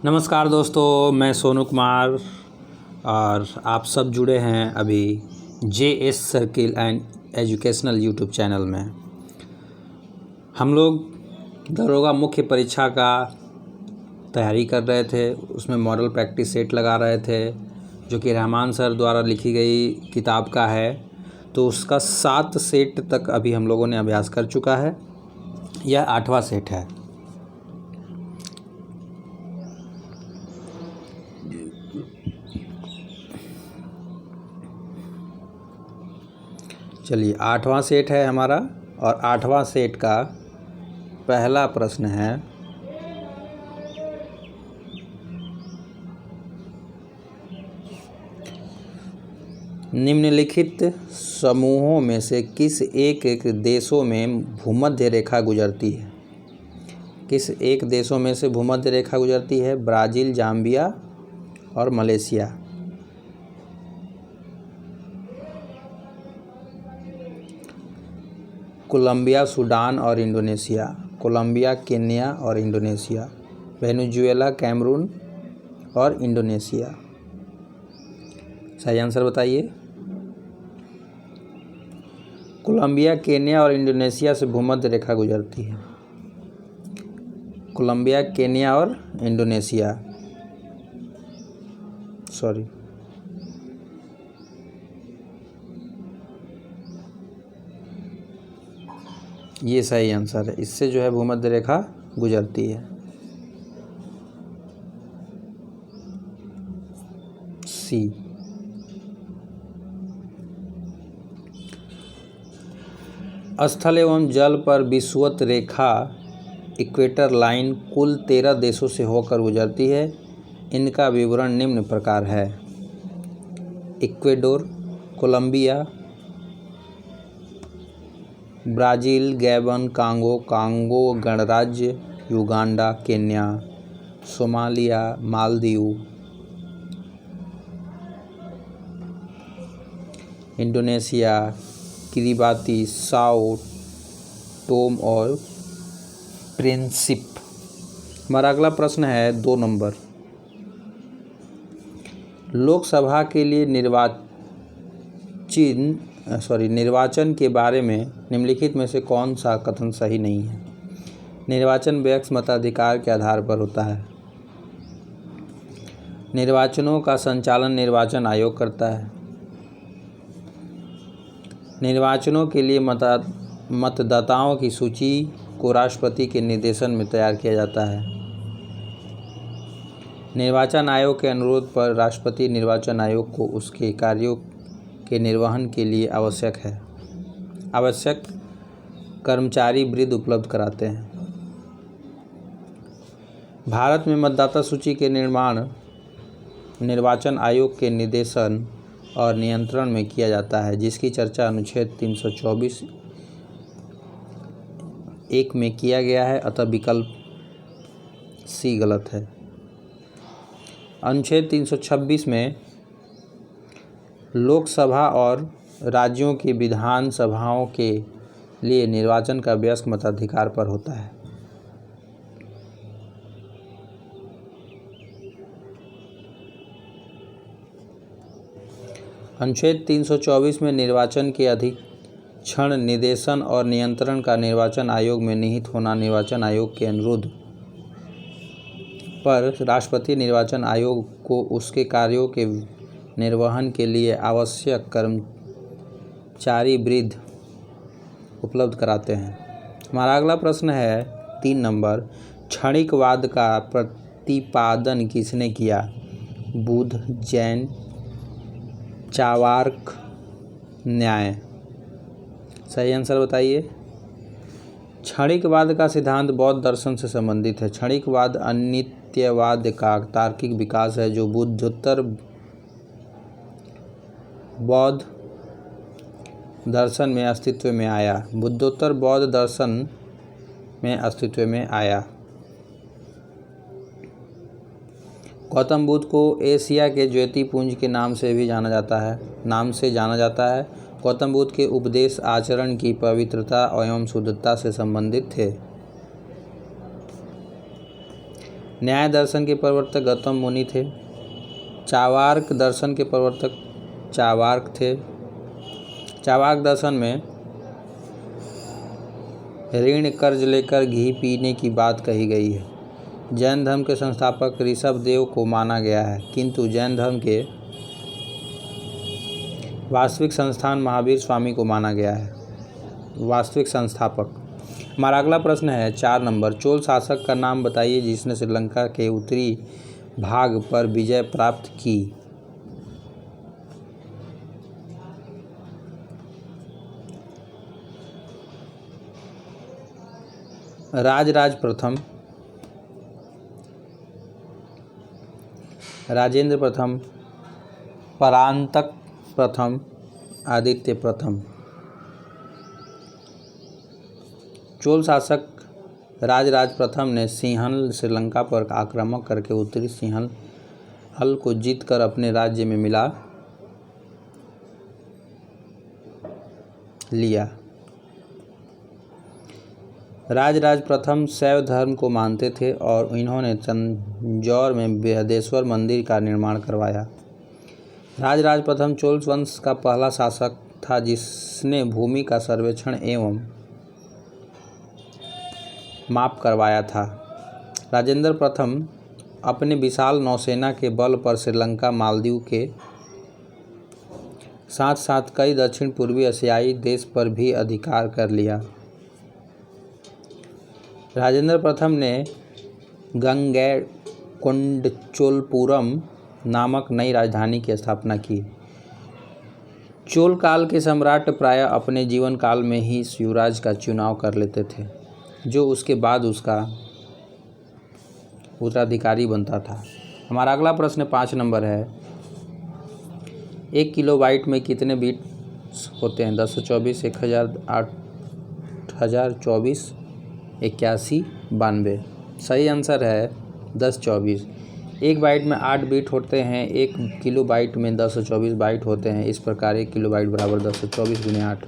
नमस्कार दोस्तों, मैं सोनू कुमार और आप सब जुड़े हैं अभी JS circle and educational YouTube channel में। हम लोग दरोगा मुख्य परीक्षा का तैयारी कर रहे थे, उसमें मॉडल प्रैक्टिस सेट लगा रहे थे जो कि रहमान सर द्वारा लिखी गई किताब का है। तो उसका 7 सेट तक अभी हम लोगों ने अभ्यास कर चुका है। यह 8वां सेट है। चलिए 8वां सेट है हमारा और 8वां सेट का पहला प्रश्न है, निम्नलिखित समूहों में से किस एक देशों में भूमध्य रेखा गुजरती है? किस एक देशों में से भूमध्य रेखा गुजरती है? ब्राज़ील, जाम्बिया और मलेशिया। कोलंबिया, सूडान और इंडोनेशिया। कोलंबिया, केन्या और इंडोनेशिया। वेनेजुएला, कैमरून और इंडोनेशिया। सही आंसर बताइए। कोलंबिया, केन्या और इंडोनेशिया से भूमध्य रेखा गुजरती है। कोलंबिया, केन्या और इंडोनेशिया। सॉरी, ये सही आंसर है। इससे जो है भूमध्य रेखा गुजरती है। सी। स्थल एवं जल पर विषुवत रेखा इक्वेटर लाइन कुल 13 देशों से होकर गुजरती है। इनका विवरण निम्न प्रकार है। Ecuador, Colombia, Brazil, Gabon, Congo गणराज्य, Uganda, Kenya, Somalia, Maldives, Indonesia, Kiribati, Sao Tome और प्रिंसिप। हमारा अगला प्रश्न है 2 नंबर। लोकसभा के लिए निर्वाचन के बारे में निम्नलिखित में से कौन सा कथन सही नहीं है? निर्वाचन व्यक्ति मताधिकार के आधार पर होता है। निर्वाचनों का संचालन निर्वाचन आयोग करता है। निर्वाचनों के लिए मतदाताओं की सूची को राष्ट्रपति के निर्देशन में तैयार किया जाता है। निर्वाचन आयोग के अनुरोध पर राष्ट्रपति निर्वाचन आयोग को उसके कार्यों के निर्वहन के लिए आवश्यक कर्मचारी वृत्ति उपलब्ध कराते हैं। भारत में मतदाता सूची के निर्माण निर्वाचन आयोग के निर्देशन और नियंत्रण में किया जाता है, जिसकी चर्चा अनुच्छेद 324(1) में किया गया है, अतः विकल्प सी गलत है। अनुच्छेद 326 में लोकसभा और राज्यों की विधान सभाओं के लिए निर्वाचन का वयस्क मताधिकार पर होता है। अनुच्छेद 324 में निर्वाचन के अधीक्षण, निर्देशन और नियंत्रण का निर्वाचन आयोग में निहित होना निर्वाचन आयोग के अनुरोध पर राष्ट्रपति निर्वाचन आयोग को उसके कार्यों के निर्वहन के लिए आवश्यक कर्मचारी वृत्ति उपलब्ध कराते हैं। हमारा अगला प्रश्न है 3 नंबर। क्षणिकवाद का प्रतिपादन किसने किया? बुद्ध, जैन, चार्वाक, न्याय। सही आंसर बताइए। क्षणिकवाद का सिद्धांत बौद्ध दर्शन से संबंधित है। क्षणिकवाद अनित्यवाद का तार्किक विकास है जो बुद्धोत्तर बौद्ध दर्शन में अस्तित्व में आया। गौतम बुद्ध को एशिया के ज्योतिपुंज के नाम से जाना जाता है। गौतम बुद्ध के उपदेश आचरण की पवित्रता एवं शुद्धता से संबंधित थे। न्याय दर्शन के प्रवर्तक गौतम मुनि थे। चार्वाक दर्शन के प्रवर्तक चार्वाक थे। चार्वाक दर्शन में ऋण कर्ज लेकर घी पीने की बात कही गई है। जैन धर्म के संस्थापक ऋषभदेव को माना गया है, किंतु जैन धर्म के वास्तविक संस्थान महावीर स्वामी को माना गया है, वास्तविक संस्थापक। हमारा अगला प्रश्न है 4 नंबर। चोल शासक का नाम बताइए जिसने श्रीलंका के उत्तरी भाग पर विजय प्राप्त की। राजराज प्रथम, राजेंद्र प्रथम, परांतक प्रथम, आदित्य प्रथम। चोल शासक राजराज प्रथम ने सिंहल श्रीलंका पर आक्रमण करके उत्तरी सिंहल को जीतकर अपने राज्य में मिला लिया। राजराज प्रथम शैव धर्म को मानते थे और इन्होंने तंजौर में बृहदेश्वर मंदिर का निर्माण करवाया। राजराज प्रथम चोल वंश का पहला शासक था जिसने भूमि का सर्वेक्षण एवं माप करवाया था। राजेंद्र प्रथम अपने विशाल नौसेना के बल पर श्रीलंका, मालदीव के साथ साथ कई दक्षिण पूर्वी एशियाई देश पर भी अधिकार कर लिया। राजेंद्र प्रथम ने गंगैकोंडचोलपुरम नामक नई राजधानी की स्थापना की। चोल काल के सम्राट प्रायः अपने जीवन काल में ही युवराज का चुनाव कर लेते थे, जो उसके बाद उसका उत्तराधिकारी बनता था। हमारा अगला प्रश्न 5 नंबर है। 1 किलोबाइट में कितने बिट्स होते हैं? 1024, 1000, 8024, 81, 92। सही आंसर है 1024। 1 बाइट में 8 बिट होते हैं। 1 किलोबाइट में 1024 बाइट होते हैं। इस प्रकार 1 किलोबाइट बराबर 1024 × 8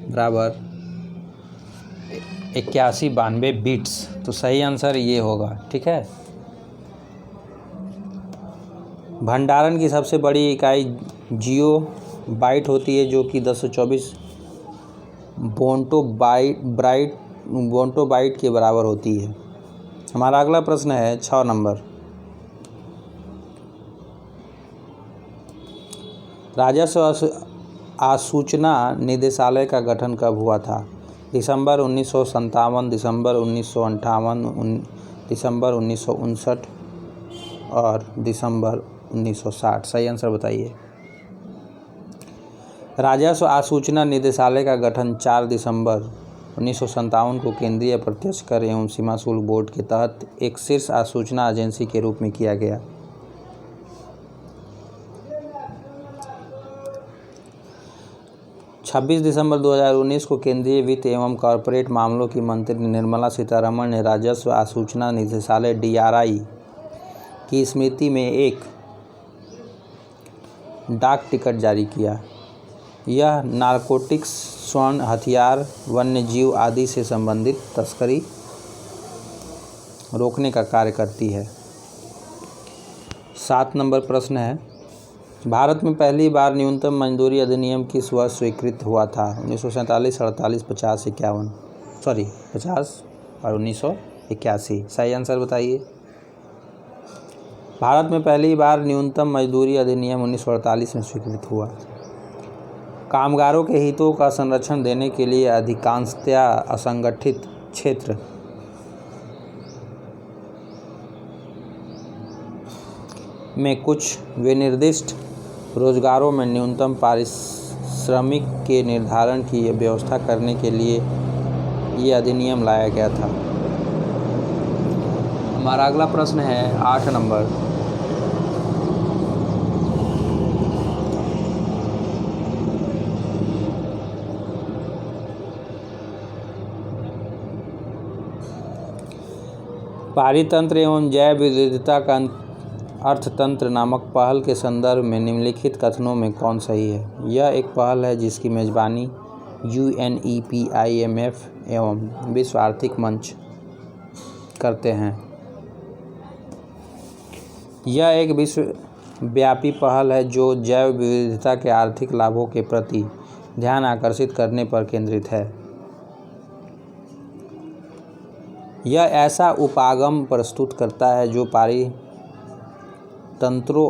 बराबर 81, 92 बिट्स। तो सही आंसर ये होगा। ठीक है। भंडारण की सबसे बड़ी इकाई जियो बाइट होती है, जो कि 1024 बोंटो बाइट के बराबर होती है। हमारा अगला प्रश्न है 6 नंबर। राजस्व आसूचना निदेशालय का गठन कब हुआ था? दिसंबर 1957, दिसंबर 1958, दिसंबर 1959 और दिसंबर 1960। सही आंसर बताइए। राजस्व आसूचना निदेशालय का गठन 4 दिसंबर 1957 को केंद्रीय प्रत्यक्ष कर एवं सीमा शुल्क बोर्ड के तहत एक शीर्ष आसूचना एजेंसी के रूप में किया गया। छब्बीस दिसंबर 2019 को केंद्रीय वित्त एवं कॉरपोरेट मामलों की मंत्री निर्मला सीतारमण ने राजस्व आसूचना निदेशालय DRI की स्मृति में एक डाक टिकट जारी किया। यह नारकोटिक्स, स्वर्ण, हथियार, वन्य जीव आदि से संबंधित तस्करी रोकने का कार्य करती है। 7 नंबर प्रश्न है। भारत में पहली बार न्यूनतम मजदूरी अधिनियम किस वर्ष स्वीकृत हुआ था? 1947, 48, 50, 51। 50 और 1981। सही आंसर बताइए। भारत में पहली बार न्यूनतम मजदूरी अधिनियम 1948 में स्वीकृत हुआ। कामगारों के हितों का संरक्षण देने के लिए अधिकांशतया असंगठित क्षेत्र में कुछ विनिर्दिष्ट रोजगारों में न्यूनतम पारिश्रमिक के निर्धारण की व्यवस्था करने के लिए ये अधिनियम लाया गया था। हमारा अगला प्रश्न है 8 नंबर। पारितंत्र एवं जैव विविधता का अर्थतंत्र नामक पहल के संदर्भ में निम्नलिखित कथनों में कौन सही है? यह एक पहल है जिसकी मेजबानी UNEP, IMF एवं विश्व आर्थिक मंच करते हैं। यह एक विश्वव्यापी पहल है जो जैव विविधता के आर्थिक लाभों के प्रति ध्यान आकर्षित करने पर केंद्रित है। यह ऐसा उपागम प्रस्तुत करता है जो पारितंत्रों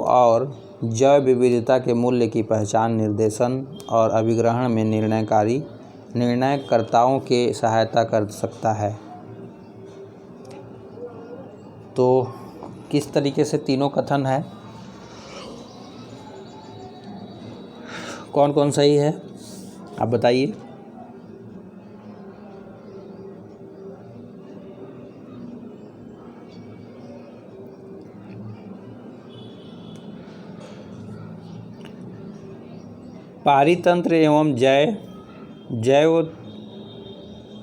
और जैव विविधता के मूल्य की पहचान, निर्देशन और अभिग्रहण में निर्णयकर्ताओं के सहायता कर सकता है। तो किस तरीके से तीनों कथन है, कौन कौन सही है, आप बताइए। पारितंत्र एवं जैव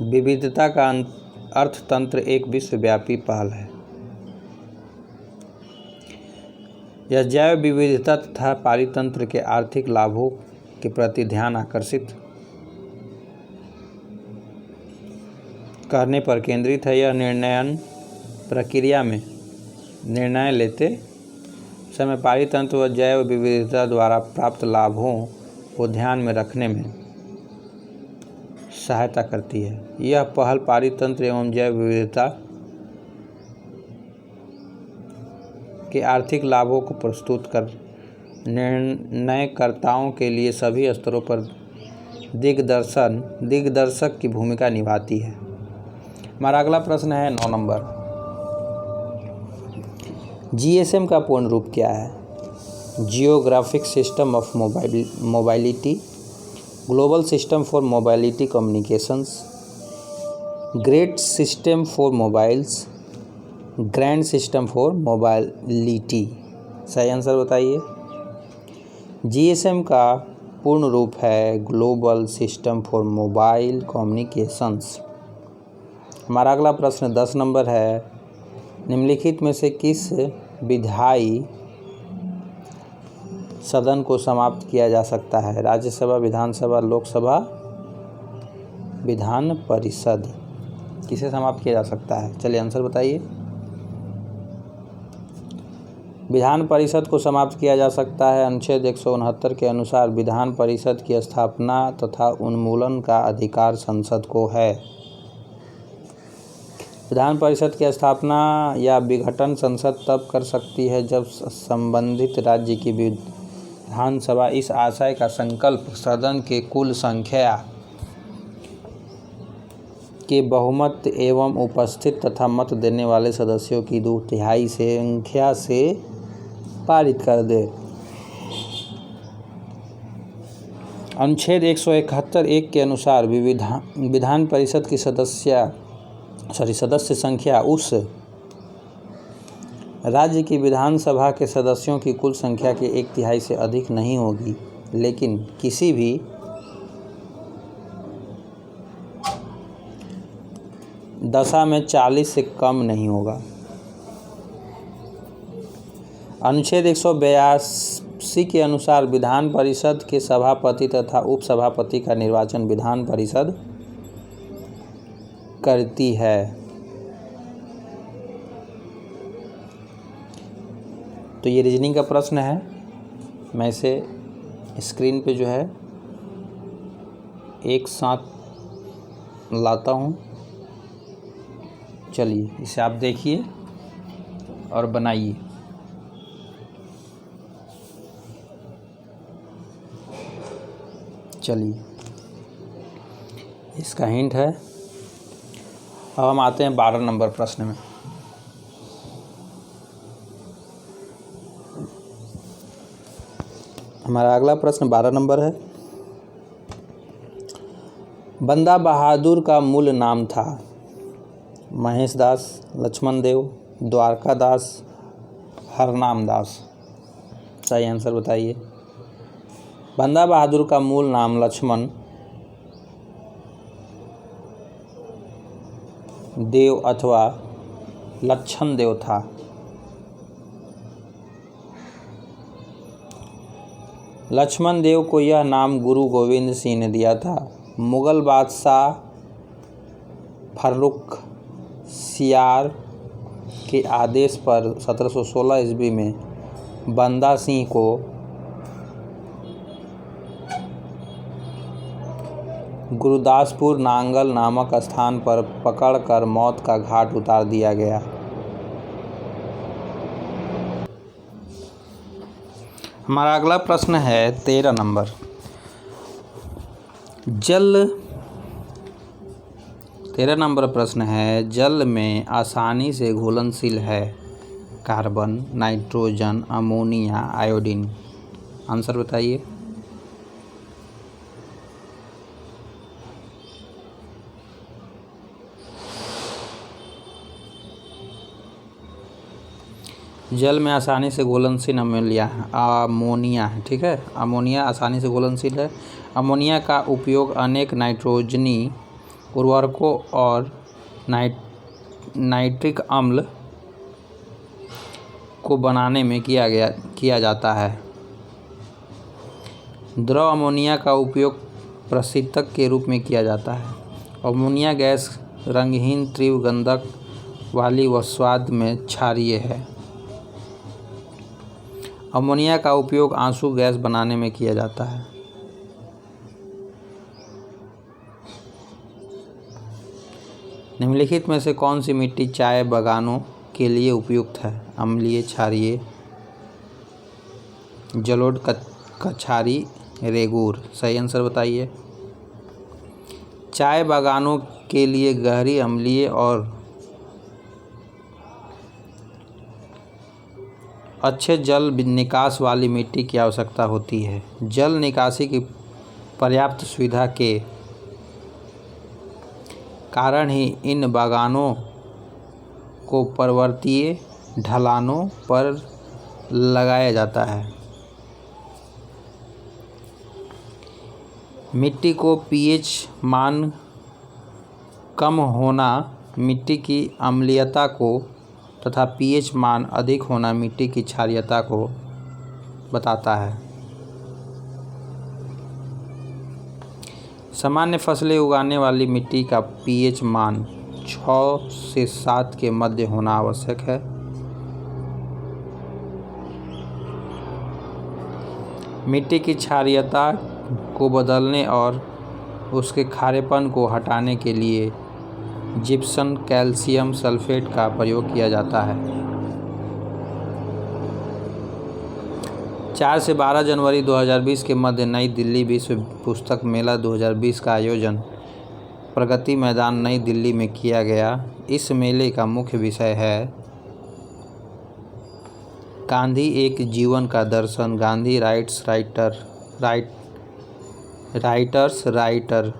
विविधता का अर्थतंत्र एक विश्वव्यापी पहल है। यह जैव विविधता तथा पारितंत्र के आर्थिक लाभों के प्रति ध्यान आकर्षित करने पर केंद्रित है। यह निर्णयन प्रक्रिया में निर्णय लेते समय पारितंत्र व जैव विविधता द्वारा प्राप्त लाभों को ध्यान में रखने में सहायता करती है। यह पहल पारितंत्र एवं जैव विविधता के आर्थिक लाभों को प्रस्तुत कर निर्णयकर्ताओं के लिए सभी स्तरों पर दिग्दर्शक की भूमिका निभाती है। हमारा अगला प्रश्न है 9 नंबर। जीएसएम का पूर्ण रूप क्या है? Geographic system of mobility, global system for mobility communications, great system for mobiles, grand system for mobility. सही आंसर बताइए। जीएसएम का पूर्ण रूप है global system for mobile communications. हमारा अगला प्रश्न 10 नंबर है। निम्नलिखित में से किस विधायी सदन को समाप्त किया जा सकता है? राज्यसभा, विधानसभा, लोकसभा, विधान परिषद। किसे समाप्त किया जा सकता है? चलिए आंसर बताइए। विधान परिषद को समाप्त किया जा सकता है। अनुच्छेद 169 के अनुसार विधान परिषद की स्थापना तथा उन्मूलन का अधिकार संसद को है। विधान परिषद की स्थापना या विघटन संसद तब कर सकती है जब संबंधित राज्य की विधानसभा इस आशय का संकल्प सदन के कुल संख्या के बहुमत एवं उपस्थित तथा मत देने वाले सदस्यों की 2/3 संख्या से पारित कर दे। अनुच्छेद 171 के अनुसार विधान परिषद की सदस्य संख्या उस राज्य की विधानसभा के सदस्यों की कुल संख्या के 1/3 से अधिक नहीं होगी, लेकिन किसी भी दशा में 40 से कम नहीं होगा। अनुच्छेद 182 के अनुसार विधान परिषद के सभापति तथा उपसभापति का निर्वाचन विधान परिषद करती है। तो ये रीजनिंग का प्रश्न है। मैं इसे स्क्रीन पे जो है एक साथ लाता हूँ। चलिए इसे आप देखिए और बनाइए। चलिए इसका हिंट है। अब हम आते हैं 12 नंबर प्रश्न में। हमारा अगला प्रश्न 12 नंबर है। बंदा बहादुर का मूल नाम था महेश दास, लक्ष्मण देव, द्वारका दास, हरनाम दास। सही आंसर बताइए। बंदा बहादुर का मूल नाम लक्ष्मण देव अथवा लक्षण देव था। लक्ष्मण देव को यह नाम गुरु गोविंद सिंह ने दिया था। मुगल बादशाह फर्रुख सियार के आदेश पर 1716 ईस्वी में बंदा सिंह को गुरदासपुर नांगल नामक स्थान पर पकड़कर मौत का घाट उतार दिया गया। हमारा अगला प्रश्न है 13 नंबर। जल 13 नंबर प्रश्न है, जल में आसानी से घुलनशील है carbon, nitrogen, ammonia, iodine. Answer बताइए। जल में आसानी से घुलनशील अमोनिया है। ठीक है, अमोनिया आसानी से घुलनशील है। अमोनिया का उपयोग अनेक नाइट्रोजनी उर्वरकों और नाइट्रिक अम्ल को बनाने में किया जाता है। द्रव अमोनिया का उपयोग प्रशीतक के रूप में किया जाता है। अमोनिया गैस रंगहीन, तीव्र गंधक वाली व स्वाद में क्षारीय है। अमोनिया का उपयोग आंसू गैस बनाने में किया जाता है। निम्नलिखित में से कौन सी मिट्टी चाय बागानों के लिए उपयुक्त है? अम्लीय, क्षारीय, जलोढ़, कछारी, रेगूर। सही आंसर बताइए। चाय बागानों के लिए गहरी, अम्लीय और अच्छे जल निकास वाली मिट्टी की आवश्यकता होती है। जल निकासी की पर्याप्त सुविधा के कारण ही इन बागानों को पर्वतीय ढलानों पर लगाया जाता है। मिट्टी को पीएच मान कम होना मिट्टी की अम्लीयता को तथा पीएच मान अधिक होना मिट्टी की क्षारीयता को बताता है। सामान्य फसलें उगाने वाली मिट्टी का पीएच मान 6 से 7 के मध्य होना आवश्यक है। मिट्टी की क्षारीयता को बदलने और उसके खारेपन को हटाने के लिए जिप्सम, कैल्शियम सल्फेट का प्रयोग किया जाता है। 4 से 12 जनवरी 2020 के मध्य नई दिल्ली विश्व पुस्तक मेला 2020 का आयोजन प्रगति मैदान नई दिल्ली में किया गया। इस मेले का मुख्य विषय है गांधी एक जीवन का दर्शन, गांधी राइटर्स राइटर,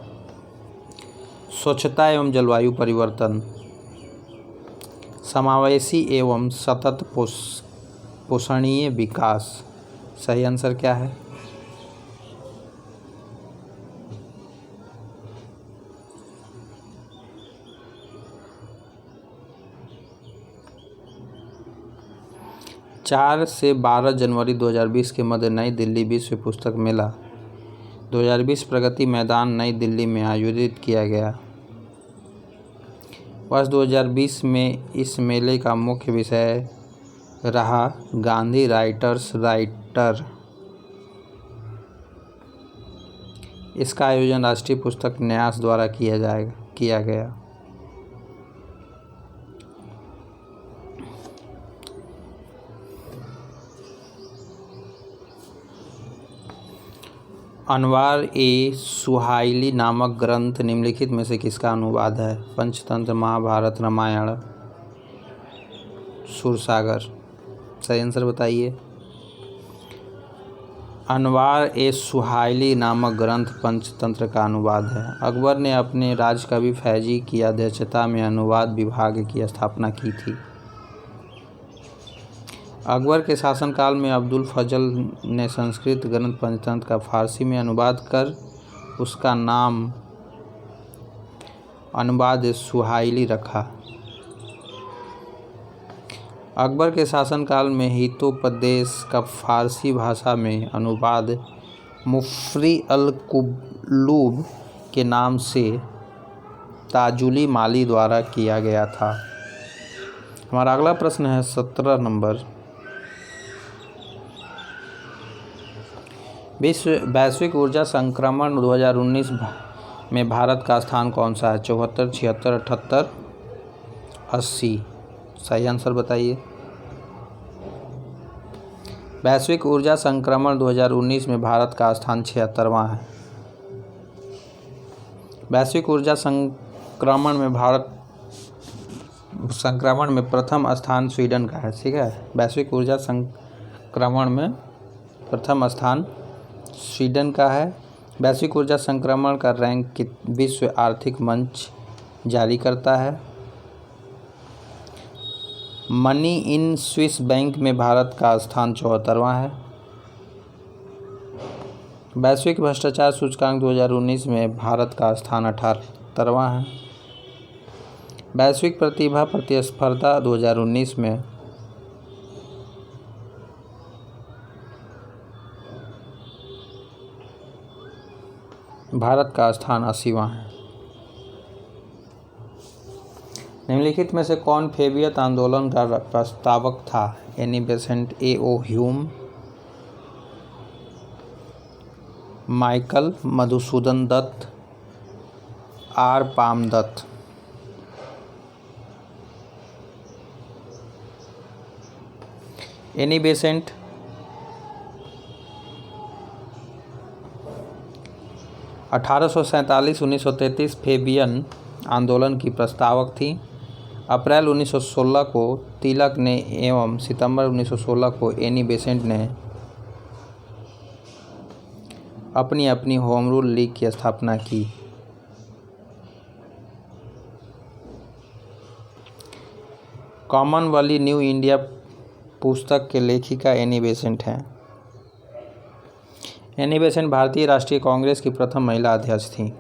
स्वच्छता एवं जलवायु परिवर्तन, समावेशी एवं सतत पोषणीय विकास। सही आंसर क्या है? चार से 12 जनवरी 2020 के मध्य नई दिल्ली विश्व पुस्तक मेला 2020 प्रगति मैदान नई दिल्ली में आयोजित किया गया। वर्ष 2020 में इस मेले का मुख्य विषय रहा गांधी राइटर्स राइटर। इसका आयोजन राष्ट्रीय पुस्तक न्यास द्वारा किया गया। अनवार ए सुहाइली नामक ग्रंथ निम्नलिखित में से किसका अनुवाद है? पंचतंत्र, महाभारत, रामायण, सूरसागर। सही आंसर बताइए। अनवार ए सुहाइली नामक ग्रंथ पंचतंत्र का अनुवाद है। अकबर ने अपने राजकवि फैजी की अध्यक्षता में अनुवाद विभाग की स्थापना की थी। अकबर के शासनकाल में अब्दुल फजल ने संस्कृत ग्रंथ पंचतंत्र का फारसी में अनुवाद कर उसका नाम अनुवाद सुहाइली रखा। अकबर के शासनकाल में हितोपदेश का फारसी भाषा में अनुवाद मुफरी अल कुलूब के नाम से ताजुली माली द्वारा किया गया था। हमारा अगला प्रश्न है 17 नंबर। विश्व वैश्विक ऊर्जा संक्रमण 2019 में भारत का स्थान कौन सा है? 74, 76, 78, 80। सही आंसर बताइए। वैश्विक ऊर्जा संक्रमण 2019 में भारत का स्थान 76वां है। वैश्विक ऊर्जा संक्रमण में प्रथम स्थान स्वीडन का है। ठीक है, वैश्विक ऊर्जा संक्रमण में प्रथम स्थान स्वीडन का है। वैश्विक ऊर्जा संक्रमण का रैंक विश्व आर्थिक मंच जारी करता है। मनी इन स्विस बैंक में भारत का स्थान 74वां है। वैश्विक भ्रष्टाचार सूचकांक 2019 में भारत का स्थान 78वां है। वैश्विक प्रतिभा प्रतिस्पर्धा 2019 में भारत का स्थान 80वां है। निम्नलिखित में से कौन फेबियत आंदोलन का प्रस्तावक था? Annie Besant, A.O. Hume, Michael Madhusudan Dutt, R. Palme Dutt. Annie Besant 1847-1933 Fabian आंदोलन की प्रस्तावक थी। अप्रैल 1916 को तिलक ने एवं सितंबर 1916 को एनी बेसेंट ने अपनी अपनी होम रूल लीग की स्थापना की। कॉमनवेल्थ न्यू इंडिया पुस्तक के लेखिका एनी बेसेंट हैं। एनी बेसेंट भारतीय राष्ट्रीय कांग्रेस की प्रथम महिला अध्यक्ष थी।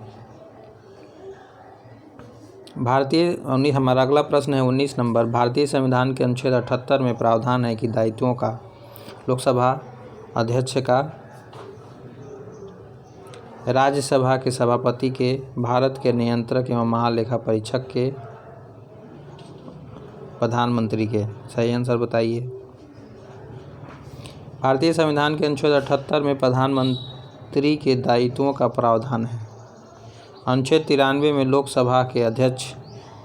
हमारा अगला प्रश्न है 19 नंबर। भारतीय संविधान के अनुच्छेद 78 में प्रावधान है कि दायित्वों का लोकसभा अध्यक्ष का, राज्यसभा के सभापति के, भारत के नियंत्रक एवं महालेखा परीक्षक के, प्रधानमंत्री के। सही आंसर बताइए। भारतीय संविधान के अनुच्छेद 78 में प्रधानमंत्री के दायित्वों का प्रावधान है। अनुच्छेद 93 में लोकसभा के अध्यक्ष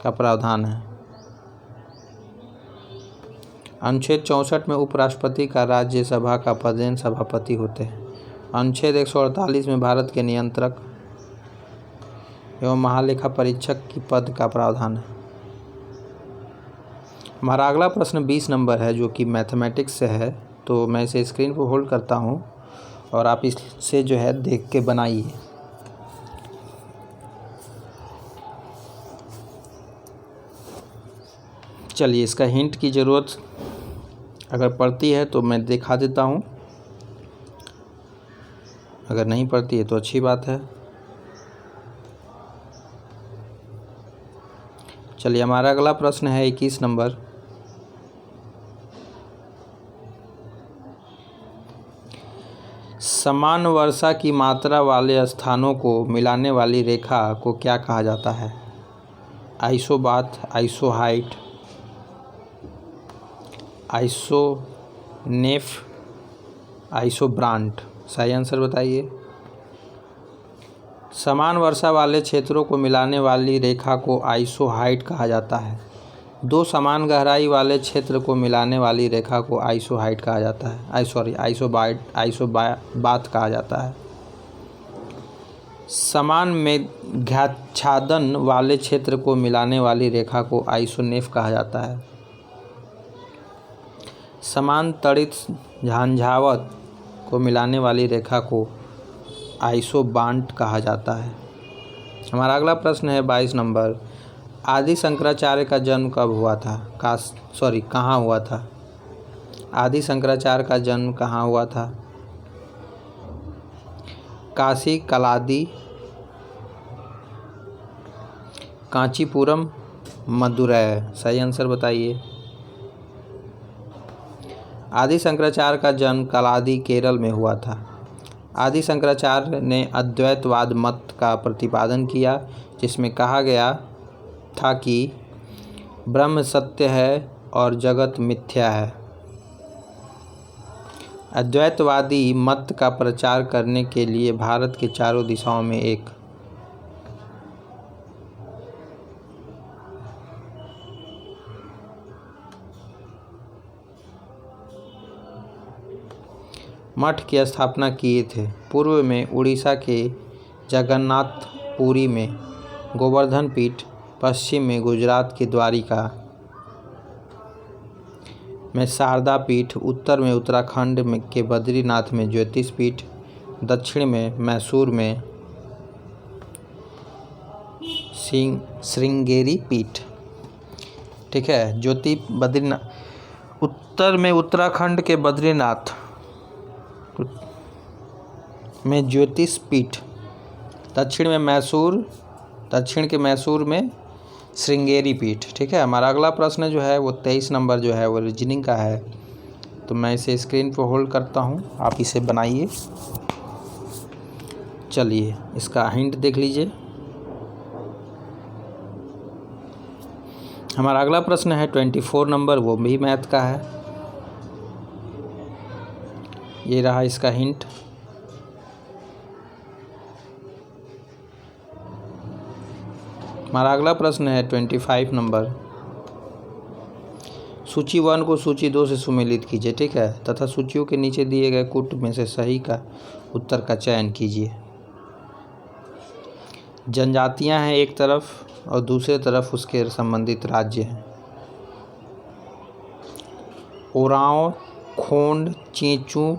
का प्रावधान है। अनुच्छेद 64 में उपराष्ट्रपति का राज्यसभा का पदेन सभापति होते हैं। अनुच्छेद 148 में भारत के नियंत्रक एवं महालेखा परीक्षक की पद का प्रावधान है। हमारा अगला प्रश्न 20 नंबर है जो कि मैथमेटिक्स से है, तो मैं इसे स्क्रीन पर होल्ड करता हूँ और आप इससे जो है देख के बनाइए। चलिए, इसका हिंट की ज़रूरत अगर पड़ती है तो मैं दिखा देता हूँ, अगर नहीं पड़ती है तो अच्छी बात है। चलिए, हमारा अगला प्रश्न है 21 नंबर। समान वर्षा की मात्रा वाले स्थानों को मिलाने वाली रेखा को क्या कहा जाता है? आइसोबाथ, आइसोहाइट, आइसोनेफ, आइसोब्रांट। सही आंसर बताइए। समान वर्षा वाले क्षेत्रों को मिलाने वाली रेखा को आइसोहाइट कहा जाता है। दो समान गहराई वाले क्षेत्र को मिलाने वाली रेखा को आइसोहाइट कहा जाता है। आइसोबाथ कहा जाता है। समान मेघाच्छादन वाले क्षेत्र को मिलाने वाली रेखा को आइसोनेफ कहा जाता है। समान तड़ित झंझावात को मिलाने वाली रेखा को आइसोबांट कहा जाता है। हमारा अगला प्रश्न है 22 नंबर। आदि शंकराचार्य का जन्म कब हुआ था? कहाँ हुआ था? आदि शंकराचार्य का जन्म कहाँ हुआ था? काशी, कलादी, कांचीपुरम, मदुरै। सही आंसर बताइए। आदि शंकराचार्य का जन्म कलादी, केरल में हुआ था। आदि शंकराचार्य ने अद्वैतवाद मत का प्रतिपादन किया, जिसमें कहा गया था कि ब्रह्म सत्य है और जगत मिथ्या है। अद्वैतवादी मत का प्रचार करने के लिए भारत के चारों दिशाओं में एक मठ की स्थापना किए थे। पूर्व में उड़ीसा के जगन्नाथपुरी में गोवर्धन पीठ, पश्चिम में गुजरात के द्वारिका में शारदा पीठ, उत्तर में उत्तराखंड के बद्रीनाथ में ज्योतिष पीठ, दक्षिण में मैसूर में श्रृंगेरी पीठ। ठीक है, बद्रीनाथ उत्तर में उत्तराखंड के बद्रीनाथ में ज्योतिष पीठ, दक्षिण के मैसूर में श्रृंगेरी पीठ। ठीक है, हमारा अगला प्रश्न जो है वो 23 नंबर जो है वो रीजनिंग का है। तो मैं इसे स्क्रीन पर होल्ड करता हूँ, आप इसे बनाइए। चलिए इसका हिंट देख लीजिए। हमारा अगला प्रश्न है 24 नंबर, वो भी मैथ का है। ये रहा इसका हिंट। हमारा अगला प्रश्न है 25 नंबर। सूची 1 को सूची 2 से सुमेलित कीजिए। ठीक है, तथा सूचियों के नीचे दिए गए कूट में से सही का उत्तर का चयन कीजिए। जनजातियां हैं एक तरफ और दूसरे तरफ उसके संबंधित राज्य हैं। ओरांव, खोंड, चेंचू,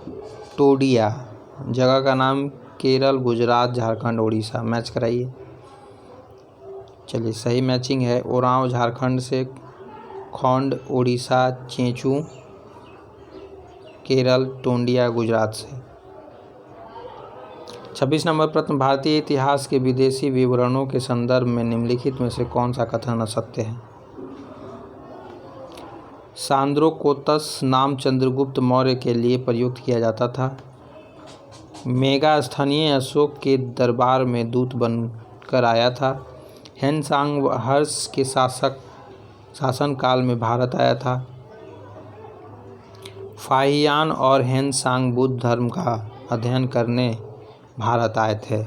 टोडिया जगह का नाम केरल, गुजरात, झारखंड, उड़ीसा। मैच कराइए। चलिए सही मैचिंग है। ओरांव झारखंड से, खोंड उड़ीसा, चेंचू केरल, टोंडिया गुजरात से। 26 नंबर प्रश्न, भारतीय इतिहास के विदेशी विवरणों के संदर्भ में निम्नलिखित में से कौन सा कथन असत्य है? सांद्रोकोतस नाम चंद्रगुप्त मौर्य के लिए प्रयुक्त किया जाता था। मेगास्थनीय अशोक के दरबार में दूत बनकर आया था। हेनसांग हर्ष के शासनकाल में भारत आया था। फाहियान और हेनसांग बुद्ध धर्म का अध्ययन करने भारत आए थे।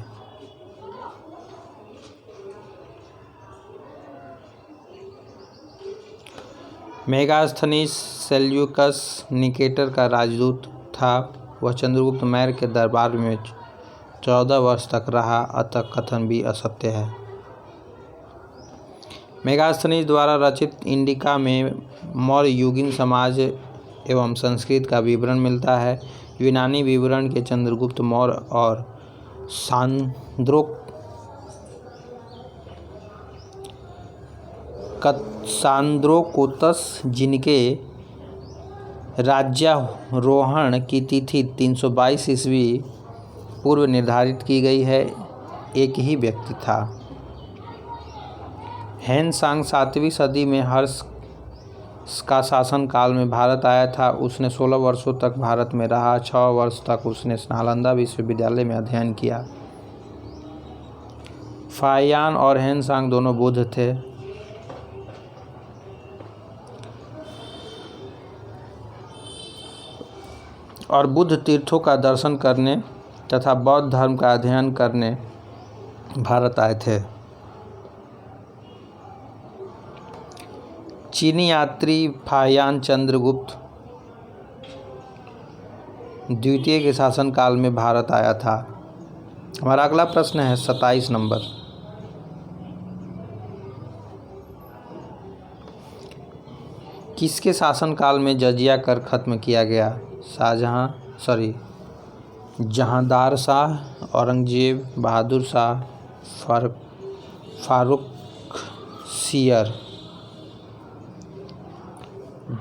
मेगास्थनीज सेल्यूकस निकेटर का राजदूत था। वह चंद्रगुप्त मौर्य के दरबार में 14 वर्ष तक रहा, अतः कथन भी असत्य है। मेगास्थनीज द्वारा रचित इंडिका में मौर्य युगीन समाज एवं संस्कृति का विवरण मिलता है। यूनानी विवरण के चंद्रगुप्त मौर्य और सांद्रोकोतस जिनके राज्यारोहण की तिथि 322 ईस्वी पूर्व निर्धारित की गई है, एक ही व्यक्ति था। हेनसांग 7वीं सदी में हर्ष का शासनकाल में भारत आया था। उसने 16 वर्षों तक भारत में रहा। 6 वर्ष तक उसने नालंदा विश्वविद्यालय में अध्ययन किया। फाहियान और हेनसांग दोनों बुद्ध थे। और बुद्ध तीर्थों का दर्शन करने तथा बौद्ध धर्म का अध्ययन करने भारत आए थे। चीनी यात्री फाहियान चंद्रगुप्त द्वितीय के शासनकाल में भारत आया था। हमारा अगला प्रश्न है 27 नंबर। किसके शासनकाल में जजिया कर खत्म किया गया? जहांदार शाह, औरंगजेब, बहादुर शाह, फारुखसियर।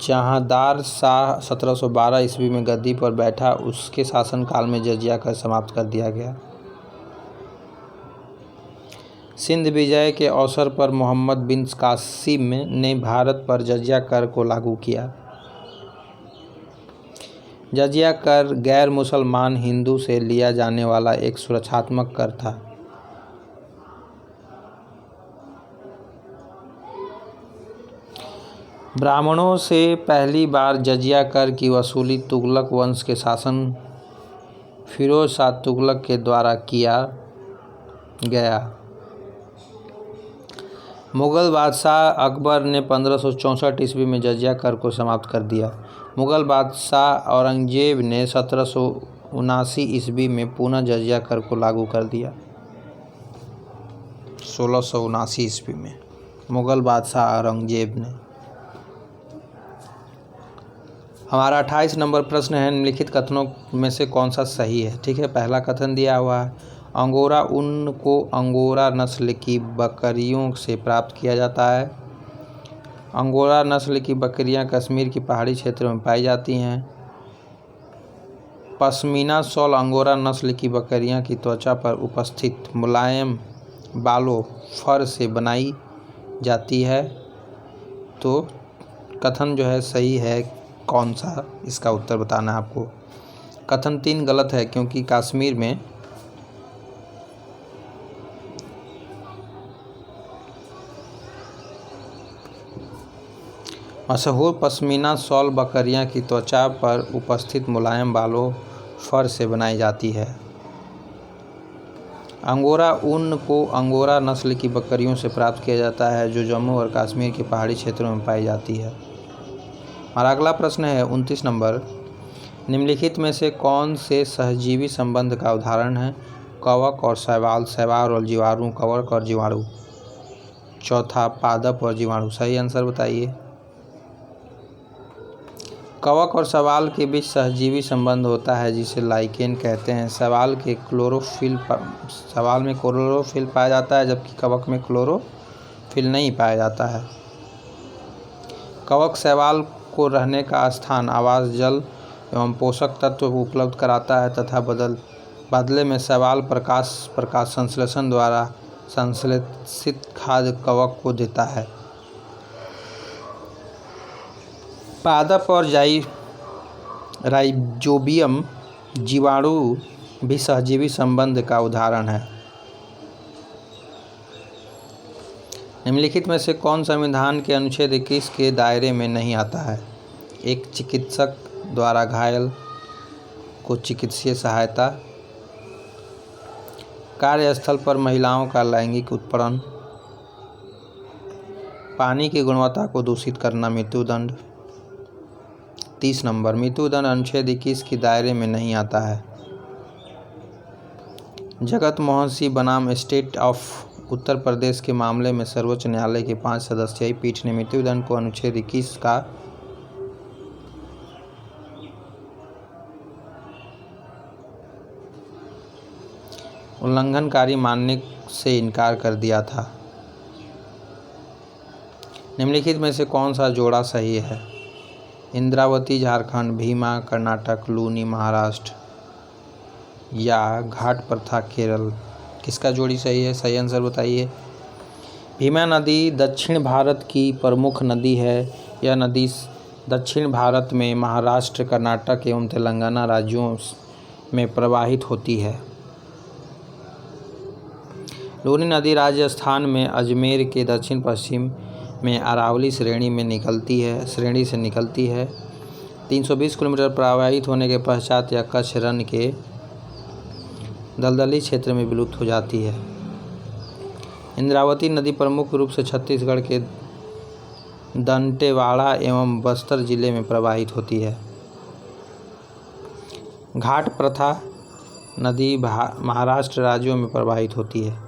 जहांदार शाह 1712 ईस्वी में गद्दी पर बैठा, उसके शासनकाल में जजिया कर समाप्त कर दिया गया। सिंध विजय के अवसर पर मोहम्मद बिन कासिम ने भारत पर जजिया कर को लागू किया। जजिया कर गैर मुसलमान हिंदू से लिया जाने वाला एक सुरक्षात्मक कर था। ब्राह्मणों से पहली बार जजिया कर की वसूली तुगलक वंश के शासन फिरोज शाह तुगलक के द्वारा किया गया। मुग़ल बादशाह अकबर ने 1564 ईस्वी में जजिया कर को समाप्त कर दिया। मुग़ल बादशाह औरंगजेब ने 1779 ईस्वी में पुनः जजिया कर को लागू कर दिया। 1679 ईस्वी में मुग़ल बादशाह औरंगजेब ने। हमारा 28 नंबर प्रश्न है, निम्नलिखित कथनों में से कौन सा सही है। ठीक है, पहला कथन दिया हुआ है, अंगोरा ऊन को अंगोरा नस्ल की बकरियों से प्राप्त किया जाता है। अंगोरा नस्ल की बकरियां कश्मीर की पहाड़ी क्षेत्रों में पाई जाती हैं। पश्मीना शॉल अंगोरा नस्ल की बकरियां की त्वचा पर उपस्थित मुलायम बालों फर से बनाई जाती है। तो कथन जो है सही है, कौन सा, इसका उत्तर बताना है आपको। कथन 3 गलत है, क्योंकि कश्मीर में मशहूर पश्मीना शॉल बकरियां की त्वचा पर उपस्थित मुलायम बालों फर से बनाई जाती है। अंगोरा ऊन को अंगोरा नस्ल की बकरियों से प्राप्त किया जाता है, जो जम्मू और कश्मीर के पहाड़ी क्षेत्रों में पाई जाती है। हमारा अगला प्रश्न है 29 नंबर, निम्नलिखित में से कौन से सहजीवी संबंध का उदाहरण है। कवक और शैवाल, शैवाल और जीवाणु, कवक और जीवाणु। चौथा, पादप और जीवाणु। सही आंसर बताइए। कवक और शैवाल के बीच सहजीवी संबंध होता है, जिसे लाइकेन कहते हैं। शैवाल में क्लोरोफिल पाया जाता है, जबकि कवक में क्लोरोफिल नहीं पाया जाता है। कवक शैवाल को रहने का स्थान, आवास, जल एवं पोषक तत्व उपलब्ध कराता है तथा बदले में शैवाल प्रकाश संश्लेषण द्वारा संश्लेषित खाद्य कवक को देता है। पादप और राइजोबियम जीवाणु भी सहजीवी संबंध का उदाहरण है। निम्नलिखित में से कौन संविधान के अनुच्छेद 21 के दायरे में नहीं आता है। एक, चिकित्सक द्वारा घायल को चिकित्सीय सहायता। कार्यस्थल पर महिलाओं का लैंगिक उत्पीड़न। पानी की गुणवत्ता को दूषित करना, मृत्युदंड। 30 नंबर, मृत्युदंड अनुच्छेद 21 के दायरे में नहीं आता है। जगत मोहन सिंह बनाम स्टेट ऑफ उत्तर प्रदेश के मामले में सर्वोच्च न्यायालय की 5 सदस्यीय पीठ ने मृत्युदंड को अनुच्छेद 21 का उल्लंघनकारी मानने से इनकार कर दिया था। निम्नलिखित में से कौन सा जोड़ा सही है। इंद्रावती झारखंड, भीमा कर्नाटक, लूनी महाराष्ट्र या घाट प्रथा केरल। किसका जोड़ी सही है, सही आंसर बताइए। भीमा नदी दक्षिण भारत की प्रमुख नदी है। यह नदी दक्षिण भारत में महाराष्ट्र, कर्नाटक एवं तेलंगाना राज्यों में प्रवाहित होती है। लूनी नदी राजस्थान में अजमेर के दक्षिण पश्चिम में अरावली श्रेणी से निकलती है। 320 किलोमीटर प्रवाहित होने के पश्चात यह कच्छ रण के दलदली क्षेत्र में विलुप्त हो जाती है। इंद्रावती नदी प्रमुख रूप से छत्तीसगढ़ के दंतेवाड़ा एवं बस्तर जिले में प्रवाहित होती है। घाट प्रथा नदी महाराष्ट्र राज्यों में प्रवाहित होती है।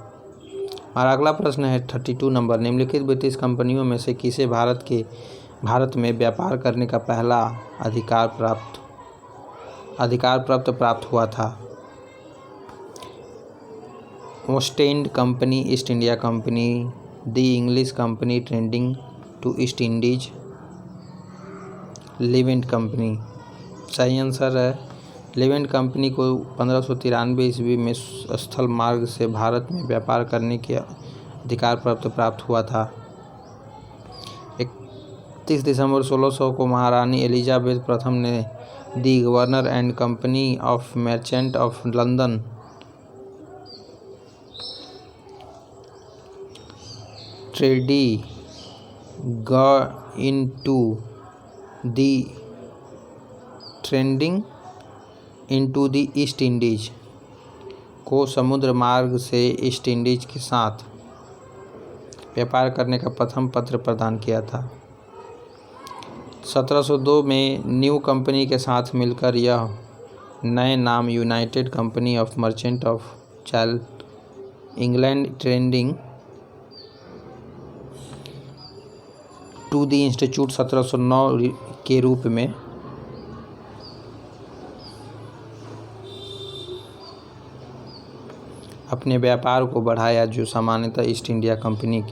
हमारा अगला प्रश्न है 32 नंबर, निम्नलिखित ब्रिटिश कंपनियों में से किसे भारत में व्यापार करने का पहला अधिकार प्राप्त हुआ था। Ostend company, East India company, the English company trading to East Indies, Levant company. सही आंसर है, लिवेंट कंपनी को 1593 ईस्वी में स्थल मार्ग से भारत में व्यापार करने के अधिकार प्राप्त हुआ था। 31 दिसंबर 1600 को महारानी एलिजाबेथ प्रथम ने the governor and company of merchant of London trading into the trading into the east Indies को समुद्र मार्ग से ईस्ट इंडीज के साथ व्यापार करने का प्रथम पत्र प्रदान किया था। 1702 में न्यू कंपनी के साथ मिलकर यह नए नाम united company of merchant of चैल England trading to the institute 1709 के रूप में अपने व्यापार को बढ़ाया, जो सामान्यतः ईस्ट इंडिया कंपनी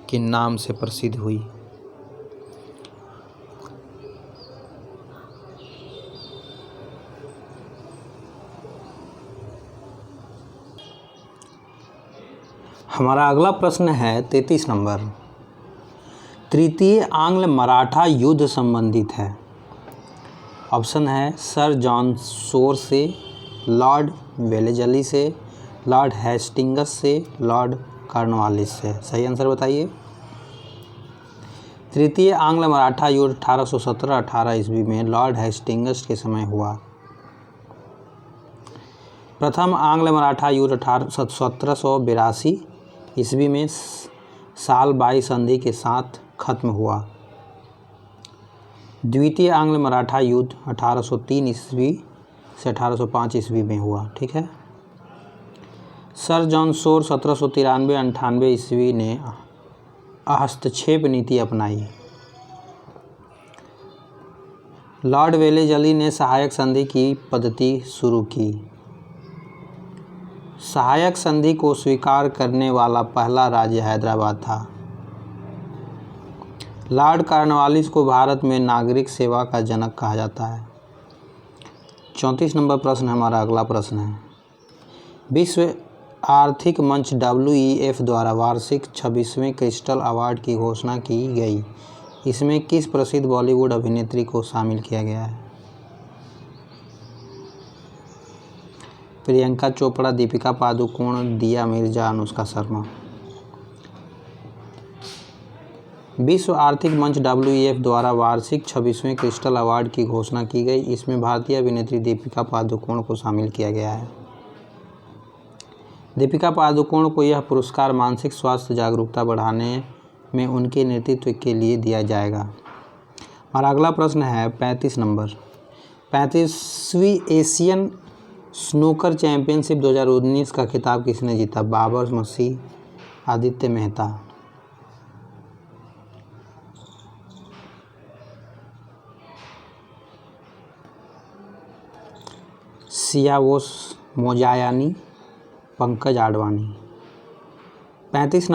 के नाम से प्रसिद्ध हुई। हमारा अगला प्रश्न है 33 नंबर। तृतीय आंग्ल मराठा युद्ध संबंधित है। ऑप्शन है सर जॉन शोर से, लॉर्ड वेलेजली से, लॉर्ड हेस्टिंग्स से, लॉर्ड कॉर्नवालिस से। सही आंसर बताइए। तृतीय आंग्ल मराठा युद्ध 1817-18 ईस्वी में लॉर्ड हेस्टिंग्स के समय हुआ। प्रथम आंग्ल मराठा युद्ध 1782 ईस्वी में सालबाई संधि के साथ खत्म हुआ। द्वितीय आंग्ल मराठा युद्ध 1803 ईस्वी से 1805 ईस्वी में हुआ। ठीक है। सर जॉन शोर 1793-98 ईस्वी ने हस्तक्षेप नीति अपनाई। लॉर्ड वेलेजली ने सहायक संधि की पद्धति शुरू की। सहायक संधि को स्वीकार करने वाला पहला राज्य हैदराबाद था। लॉर्ड कॉर्नवालिस को भारत में नागरिक सेवा का जनक कहा जाता है। 34 नंबर प्रश्न हमारा अगला प्रश्न है। विश्व आर्थिक मंच WEF द्वारा वार्षिक 26वें क्रिस्टल अवार्ड की घोषणा की गई। इसमें किस प्रसिद्ध बॉलीवुड अभिनेत्री को शामिल किया गया है? प्रियंका चोपड़ा, दीपिका पादुकोण, दिया मिर्जा, अनुष्का शर्मा। विश्व आर्थिक मंच WEF द्वारा वार्षिक 26वें क्रिस्टल अवार्ड की घोषणा की गई। इसमें भारतीय अभिनेत्री दीपिका पादुकोण को शामिल किया गया है। दीपिका पादुकोण को यह पुरस्कार मानसिक स्वास्थ्य जागरूकता बढ़ाने में उनके नेतृत्व के लिए दिया जाएगा। हमारा अगला प्रश्न है 35 नंबर। 35वीं एशियन स्नूकर चैंपियनशिप 2019 का खिताब किसने जीता? बाबर मसीह, आदित्य मेहता। Siavash Mozayani, Pankaj Advani. 35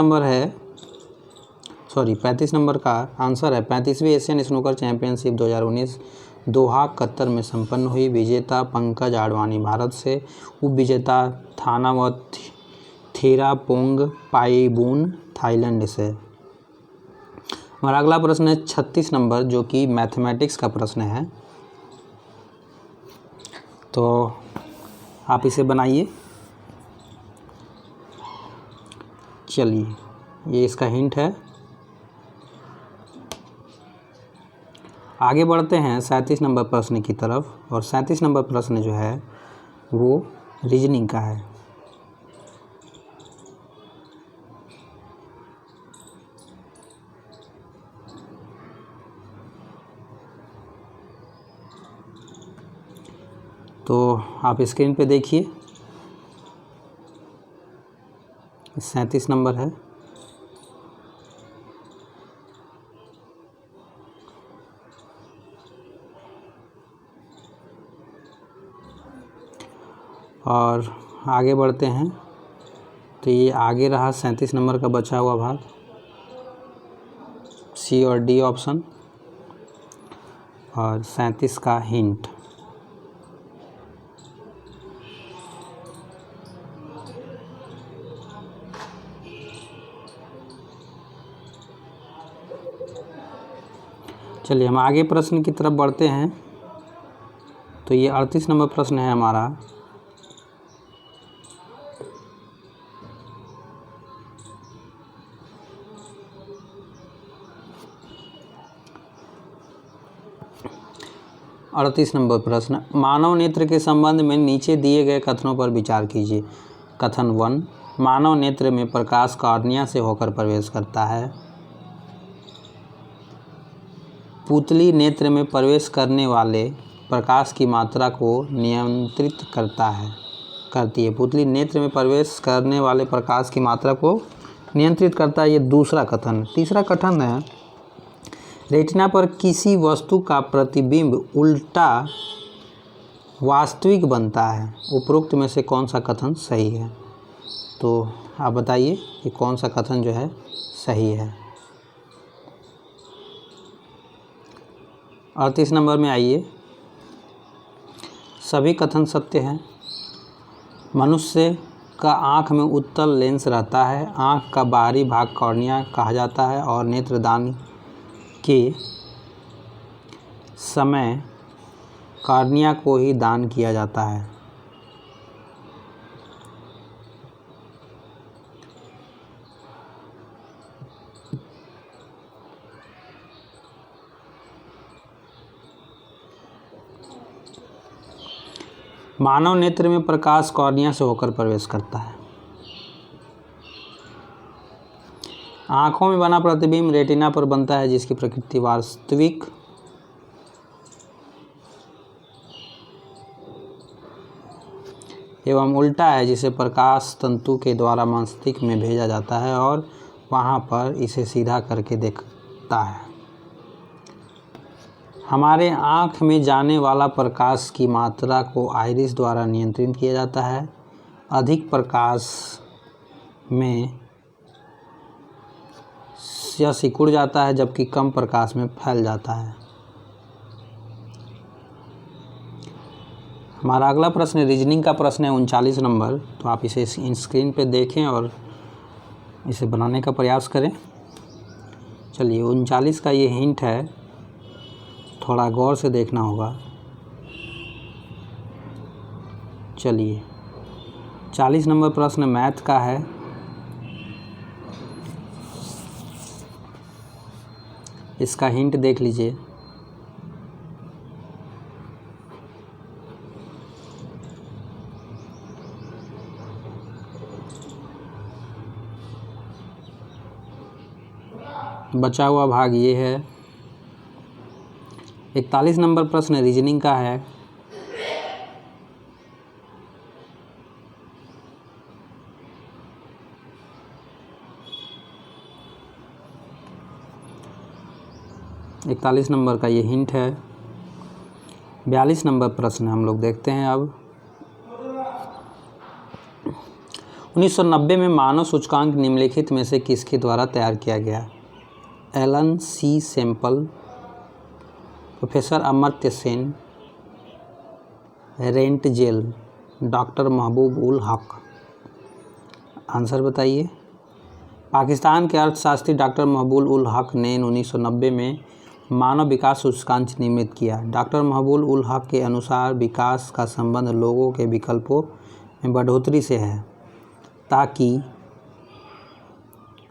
नंबर का आंसर है 35वीं Asian snooker championship 2019 Doha Qatar में संपन्न हुई। विजेता पंकज आडवाणी भारत से, उपविजेता थानावत थेरापोंग पाईबून थाईलैंड से। हमारा अगला प्रश्न है 36 नंबर, जो कि मैथमेटिक्स का प्रश्न है। तो आप इसे बनाइए। चलिए, ये इसका हिंट है। आगे बढ़ते हैं 37 नंबर प्रश्न की तरफ, और 37 नंबर प्रश्न जो है वो रीजनिंग का है। तो आप स्क्रीन पे देखिए, 37 नंबर है। और आगे बढ़ते हैं। तो ये आगे रहा 37 नंबर का बचा हुआ भाग, सी और डी ऑप्शन, और 37 का हिंट। चलिए हम आगे प्रश्न की तरफ बढ़ते हैं। तो ये 38 नंबर प्रश्न है हमारा। 38 नंबर प्रश्न, मानव नेत्र के संबंध में नीचे दिए गए कथनों पर विचार कीजिए। कथन 1, मानव नेत्र में प्रकाश कॉर्निया से होकर प्रवेश करता है। पुतली नेत्र में प्रवेश करने वाले प्रकाश की मात्रा को नियंत्रित करती है। पुतली नेत्र में प्रवेश करने वाले प्रकाश की मात्रा को नियंत्रित करता है। ये दूसरा कथन। तीसरा कथन है, रेटिना पर किसी वस्तु का प्रतिबिंब उल्टा वास्तविक बनता है। उपरोक्त में से कौन सा कथन सही है? तो आप बताइए कि कौन सा कथन जो है सही है। 38 नंबर में आइए, सभी कथन सत्य हैं। मनुष्य का आँख में उत्तल लेंस रहता है। आँख का बाहरी भाग कॉर्निया कहा जाता है और नेत्रदान के समय कॉर्निया को ही दान किया जाता है। मानव नेत्र में प्रकाश कॉर्निया से होकर प्रवेश करता है। आँखों में बना प्रतिबिंब रेटिना पर बनता है, जिसकी प्रकृति वास्तविक एवं उल्टा है, जिसे प्रकाश तंतु के द्वारा मस्तिष्क में भेजा जाता है और वहाँ पर इसे सीधा करके देखता है। हमारे आँख में जाने वाला प्रकाश की मात्रा को आइरिस द्वारा नियंत्रित किया जाता है। अधिक प्रकाश में यह सिकुड़ जाता है, जबकि कम प्रकाश में फैल जाता है। हमारा अगला प्रश्न रीजनिंग का प्रश्न है 39 नंबर। तो आप इसे स्क्रीन पे देखें और इसे बनाने का प्रयास करें। चलिए, 39 का ये हिंट है, थोड़ा गौर से देखना होगा। चलिए, 40 नंबर प्रश्न मैथ का है। इसका हिंट देख लीजिए। बचा हुआ भाग ये है। 41 नंबर प्रश्न रीजनिंग का है। इकतालीस नंबर का ये हिंट है। 42 नंबर प्रश्न हम लोग देखते हैं अब। 1990 में मानव सूचकांक निम्नलिखित में से किसके द्वारा तैयार किया गया? Alan C Sample, professor Amartya Sen, Rentzel, doctor Mahbub ul हक। आंसर बताइए। पाकिस्तान के अर्थशास्त्री डॉक्टर महबूब उल हक ने 1990 में मानव विकास सूचकांक निर्मित किया। डॉक्टर महबूब उल हक के अनुसार विकास का संबंध लोगों के विकल्पों में बढ़ोतरी से है, ताकि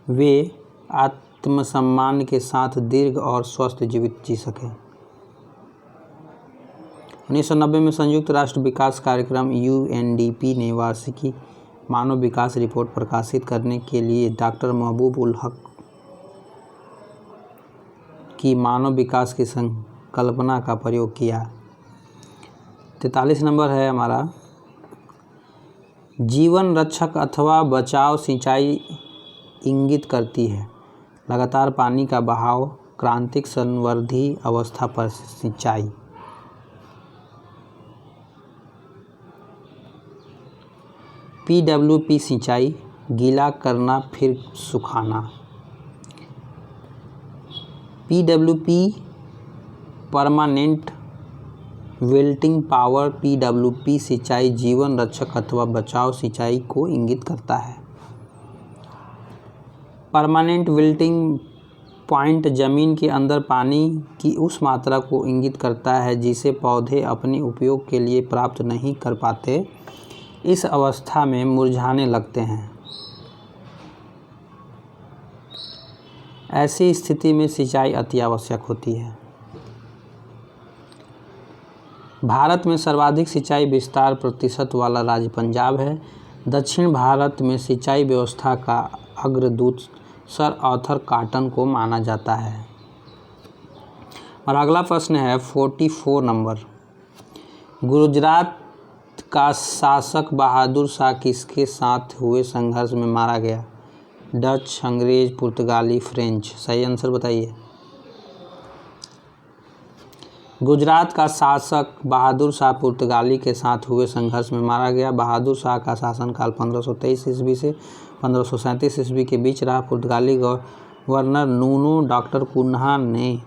वे आत्मसम्मान के साथ दीर्घ और स्वस्थ जीवित जी सकें। 1990 में संयुक्त राष्ट्र विकास कार्यक्रम UNDP ने वार्षिकी मानव विकास रिपोर्ट प्रकाशित करने के लिए डॉक्टर महबूब उल हक की मानव विकास की संकल्पना का प्रयोग किया। 43 नंबर है हमारा। जीवन रक्षक अथवा बचाव सिंचाई इंगित करती है। लगातार पानी का बहाव, क्रांतिक संवर्धी अवस्था पर सिंचाई। PWP सिंचाई, गीला करना फिर सुखाना। PWP permanent wilting power. PWP सिंचाई जीवन रक्षक अथवा बचाव सिंचाई को इंगित करता है। परमानेंट विल्टिंग पॉइंट जमीन के अंदर पानी की उस मात्रा को इंगित करता है जिसे पौधे अपने उपयोग के लिए प्राप्त नहीं कर पाते। इस अवस्था में मुरझाने लगते हैं। ऐसी स्थिति में सिंचाई अति आवश्यक होती है। भारत में सर्वाधिक सिंचाई विस्तार प्रतिशत वाला राज्य पंजाब है। दक्षिण भारत में सिंचाई व्यवस्था का अग्रदूत सर आर्थर कॉटन को माना जाता है। और अगला प्रश्न है 44 नंबर। गुजरात का शासक बहादुर शाह किसके साथ हुए संघर्ष में मारा गया? डच, अंग्रेज, पुर्तगाली, फ्रेंच। सही आंसर बताइए। गुजरात का शासक बहादुर शाह पुर्तगाली के साथ हुए संघर्ष में मारा गया। बहादुर शाह का शासनकाल 1523 ईस्वी से 1537 ईस्वी के बीच रहा। पुर्तगाली गवर्नर नूनो डॉक्टर कुन्हा ने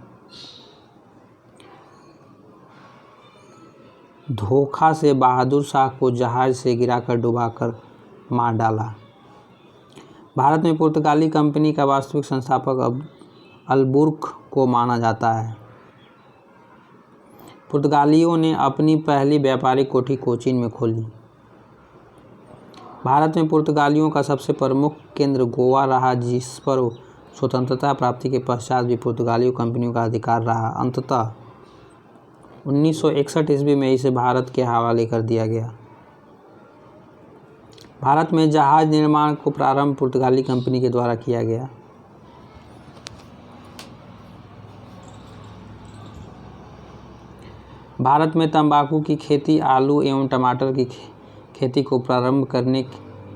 धोखा से बहादुर शाह को जहाज से गिराकर डुबाकर मार डाला। भारत में पुर्तगाली कंपनी का वास्तविक संस्थापक अलबुर्क को माना जाता है। पुर्तगालियों ने अपनी पहली व्यापारिक कोठी कोचीन में खोली। भारत में पुर्तगालियों का सबसे प्रमुख केंद्र गोवा रहा, जिस पर स्वतंत्रता प्राप्ति के पश्चात भी पुर्तगाली कंपनियों का अधिकार रहा। अंततः 1961 ईस्वी में इसे भारत के हवाले कर दिया गया। भारत में जहाज निर्माण को प्रारंभ पुर्तगाली कंपनी के द्वारा किया गया। भारत में तंबाकू की खेती, आलू एवं टमाटर की खेती को प्रारंभ करने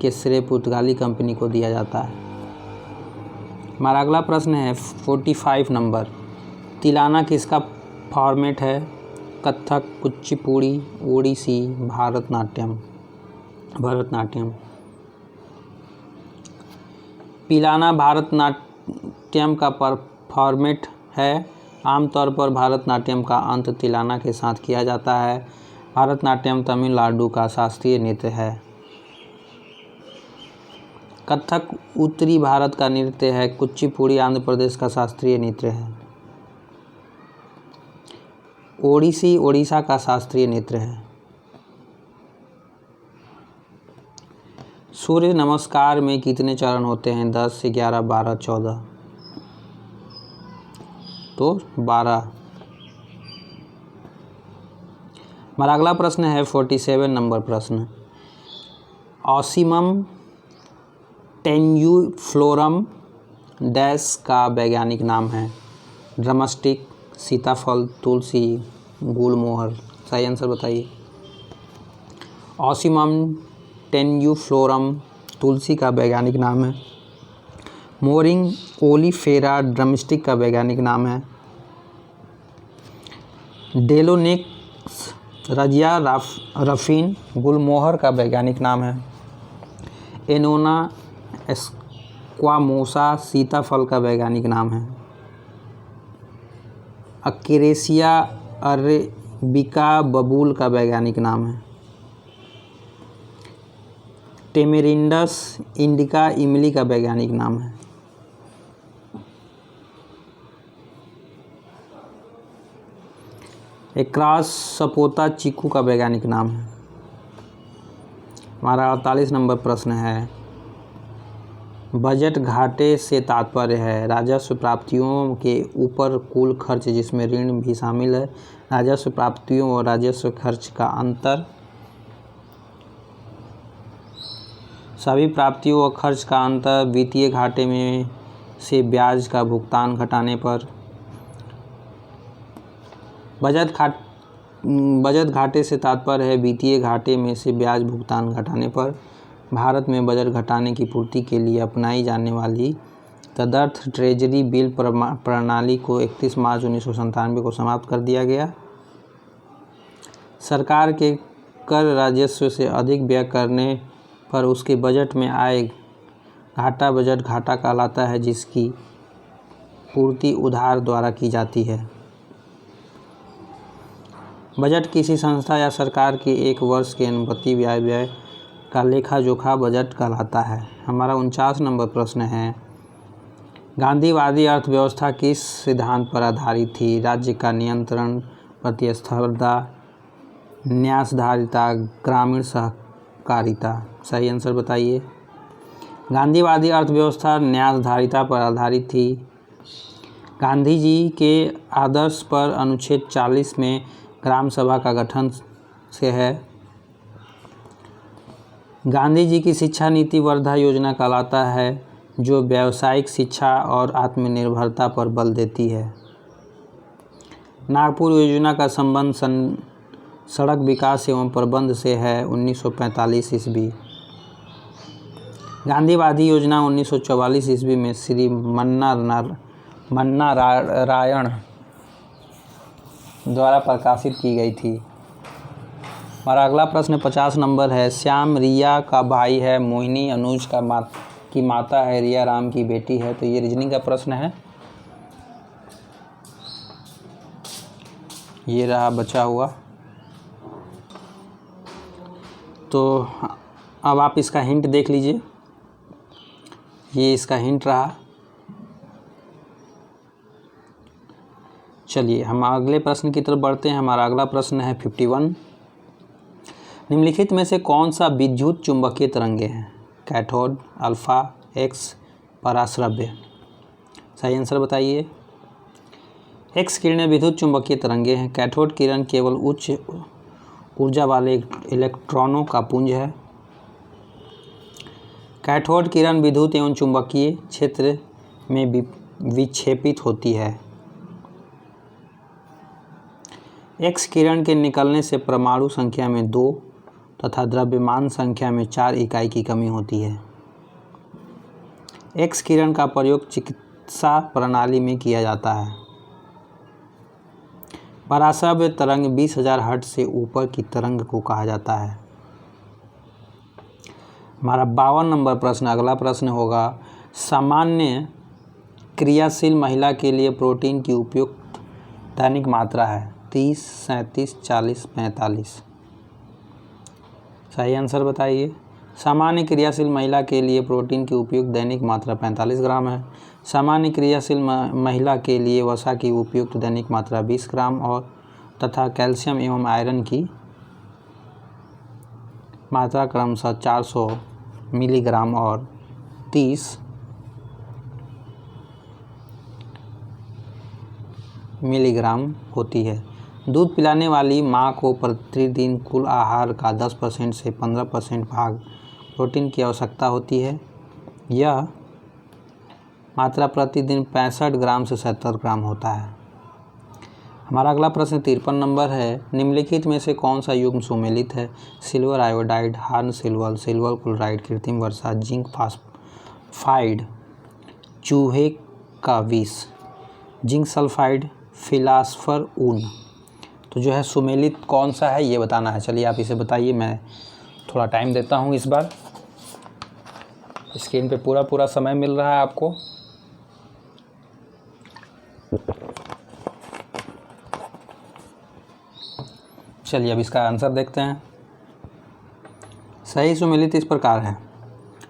के श्रेय पुर्तगाली कंपनी को दिया जाता है। हमारा अगला प्रश्न है 45 नंबर। तिलाना किसका फॉर्मेट है? कथक, कुचिपुड़ी, ओडिसी, भरतनाट्यम। तिलाना भरतनाट्यम का फॉर्मेट है। आमतौर पर भरतनाट्यम का अंत तिलाना के साथ किया जाता है। भरतनाट्यम तमिलनाडु का शास्त्रीय नृत्य है। कथक उत्तरी भारत का नृत्य है। कुचिपुड़ी आंध्र प्रदेश का शास्त्रीय नृत्य है। ओडिसी ओडिशा का शास्त्रीय नृत्य है। सूर्य नमस्कार में कितने चरण होते हैं? 10, 11, 12, 14। तो 12। हमारा अगला प्रश्न है 47 नंबर प्रश्न। ऑसीमम टेन्यूफ्लोरम डैश का वैज्ञानिक नाम है? ड्रमस्टिक, सीताफल, तुलसी, गुलमोहर। सही आंसर बताइए। ऑसीमम टेन्यूफ्लोरम तुलसी का वैज्ञानिक नाम है। मोरिंग ओलिफेरा ड्रमस्टिक का वैज्ञानिक नाम है। डेलोनिक्स रजिया रफीन गुलमोहर का वैज्ञानिक नाम है। एनोना एस्क्वामोसा सीताफल का वैज्ञानिक नाम है। अकेरेसिया अरेबिका बबूल का वैज्ञानिक नाम है। टेमेरिंडस इंडिका इमली का वैज्ञानिक नाम है। एक्रास सपोता चीकू का वैज्ञानिक नाम है। हमारा 48 नंबर प्रश्न है। बजट घाटे से तात्पर्य है? राजस्व प्राप्तियों के ऊपर कुल खर्च जिसमें ऋण भी शामिल है। राजस्व प्राप्तियों और राजस्व खर्च का अंतर। सभी प्राप्तियों और खर्च का अंतर वित्तीय घाटे में से ब्याज का भुगतान घटाने पर। बजट घाटे से तात्पर्य है वित्तीय घाटे में से ब्याज भुगतान घटाने पर। भारत में बजट घटाने की पूर्ति के लिए अपनाई जाने वाली तदर्थ ट्रेजरी बिल प्रणाली को 31 मार्च 1997 को समाप्त कर दिया गया। सरकार के कर राजस्व से अधिक व्यय करने पर उसके बजट में आय घाटा बजट घाटा कहलाता है, जिसकी पूर्ति उधार द्वारा की जाती है। बजट किसी संस्था या सरकार के एक वर्ष के अनुपाती व्यय का लेखा जोखा बजट कहलाता है। हमारा 49 नंबर प्रश्न है। गांधीवादी अर्थव्यवस्था किस सिद्धांत पर आधारित थी? राज्य का नियंत्रण, प्रतिस्पर्धा, न्यासधारिता, ग्रामीण सहकारिता। सही आंसर बताइए। गांधीवादी अर्थव्यवस्था न्यासधारिता पर आधारित थी। गांधी जी के आदर्श पर अनुच्छेद 40 में ग्राम सभा का गठन से है। गांधी जी की शिक्षा नीति वर्धा योजना कहलाता है, जो व्यावसायिक शिक्षा और आत्मनिर्भरता पर बल देती है। नागपुर योजना का संबंध सड़क विकास एवं प्रबंध से है 1945 ईस्वी। गांधीवादी योजना 1944 ईस्वी में श्री मन्ना रायण द्वारा प्रकाशित की गई थी। हमारा अगला प्रश्न 50 नंबर है। श्याम रिया का भाई है, मोहिनी अनुज की माता है, रिया राम की बेटी है। तो ये रीजनिंग का प्रश्न है। ये रहा बचा हुआ। तो अब आप इसका हिंट देख लीजिए। ये इसका हिंट रहा। चलिए हम अगले प्रश्न की तरफ बढ़ते हैं। हमारा अगला प्रश्न है 51। निम्नलिखित में से कौन सा विद्युत चुंबकीय तरंगे हैं? कैथोड, अल्फा, एक्स, पराश्रव्य। सही आंसर बताइए। एक्स किरणें विद्युत चुंबकीय तरंगे हैं। कैथोड किरण केवल उच्च ऊर्जा वाले इलेक्ट्रॉनों का पुंज है। कैथोड किरण विद्युत एवं चुंबकीय क्षेत्र में विक्षेपित होती है। एक्स किरण के निकलने से परमाणु संख्या में 2 तथा द्रव्यमान संख्या में 4 इकाई की कमी होती है। एक्स किरण का प्रयोग चिकित्सा प्रणाली में किया जाता है। पराश्रव्य तरंग 20,000 हर्ट्ज से ऊपर की तरंग को कहा जाता है। हमारा 52 नंबर प्रश्न अगला प्रश्न होगा। सामान्य क्रियाशील महिला के लिए प्रोटीन की उपयुक्त दैनिक मात्रा है 30, 37, 40, 45। सही आंसर बताइए। सामान्य क्रियाशील महिला के लिए प्रोटीन की उपयुक्त दैनिक मात्रा 45 ग्राम है। सामान्य क्रियाशील महिला के लिए वसा की उपयुक्त दैनिक मात्रा 20 ग्राम और तथा कैल्शियम एवं आयरन की मात्रा क्रमशः 400 मिलीग्राम और 30 मिलीग्राम होती है। दूध पिलाने वाली माँ को प्रतिदिन कुल आहार का 10% से 15% भाग प्रोटीन की आवश्यकता होती है। यह मात्रा प्रतिदिन 65 ग्राम से 70 ग्राम होता है। हमारा अगला प्रश्न 53 नंबर है। निम्नलिखित में से कौन सा युग्म सुमेलित है? Silver iodide, horn silver, silver chloride, कृत्रिम वर्षा, जिंक फास्फाइड, चूहे का विष, जिंक सल्फाइड, फिलास्फर ऊन। तो जो है सुमेलित कौन सा है ये बताना है। चलिए आप इसे बताइए। मैं थोड़ा टाइम देता हूँ इस बार। स्क्रीन पे पूरा समय मिल रहा है आपको। चलिए अब इसका आंसर देखते हैं। सही सुमेलित इस प्रकार है।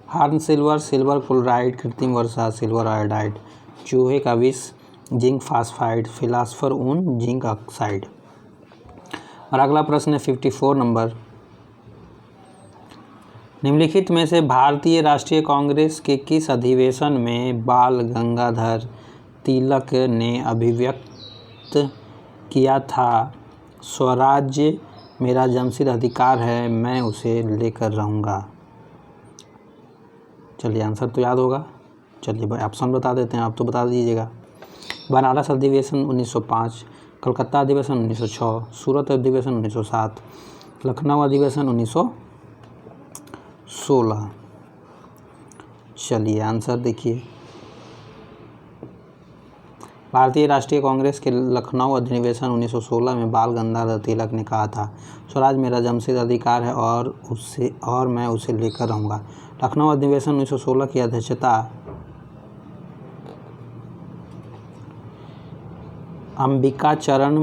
हार्न सिल्वर, सिल्वर क्लोराइड, कृत्रिम वर्षा, सिल्वर आयोडाइड, चूहे का विष, जिंक फास्फाइड, फिलास्फर ऊन, जिंक ऑक्साइड। और अगला प्रश्न है 54 नंबर। निम्नलिखित में से भारतीय राष्ट्रीय कांग्रेस के किस अधिवेशन में बाल गंगाधर तिलक ने अभिव्यक्त किया था, स्वराज्य मेरा जन्मसिद्ध अधिकार है, मैं उसे लेकर रहूँगा? चलिए आंसर तो याद होगा। चलिए भाई ऑप्शन बता देते हैं, आप तो बता दीजिएगा। बनारस अधिवेशन 1905, कलकत्ता अधिवेशन 1906, सूरत अधिवेशन 1907, लखनऊ अधिवेशन 1916। चलिए आंसर देखिए। भारतीय राष्ट्रीय कांग्रेस के लखनऊ अधिवेशन 1916 में बाल गंगाधर तिलक ने कहा था, स्वराज मेरा जन्मसिद्ध अधिकार है और मैं उसे लेकर रहूँगा। लखनऊ अधिवेशन 1916 की अध्यक्षता अंबिका चरण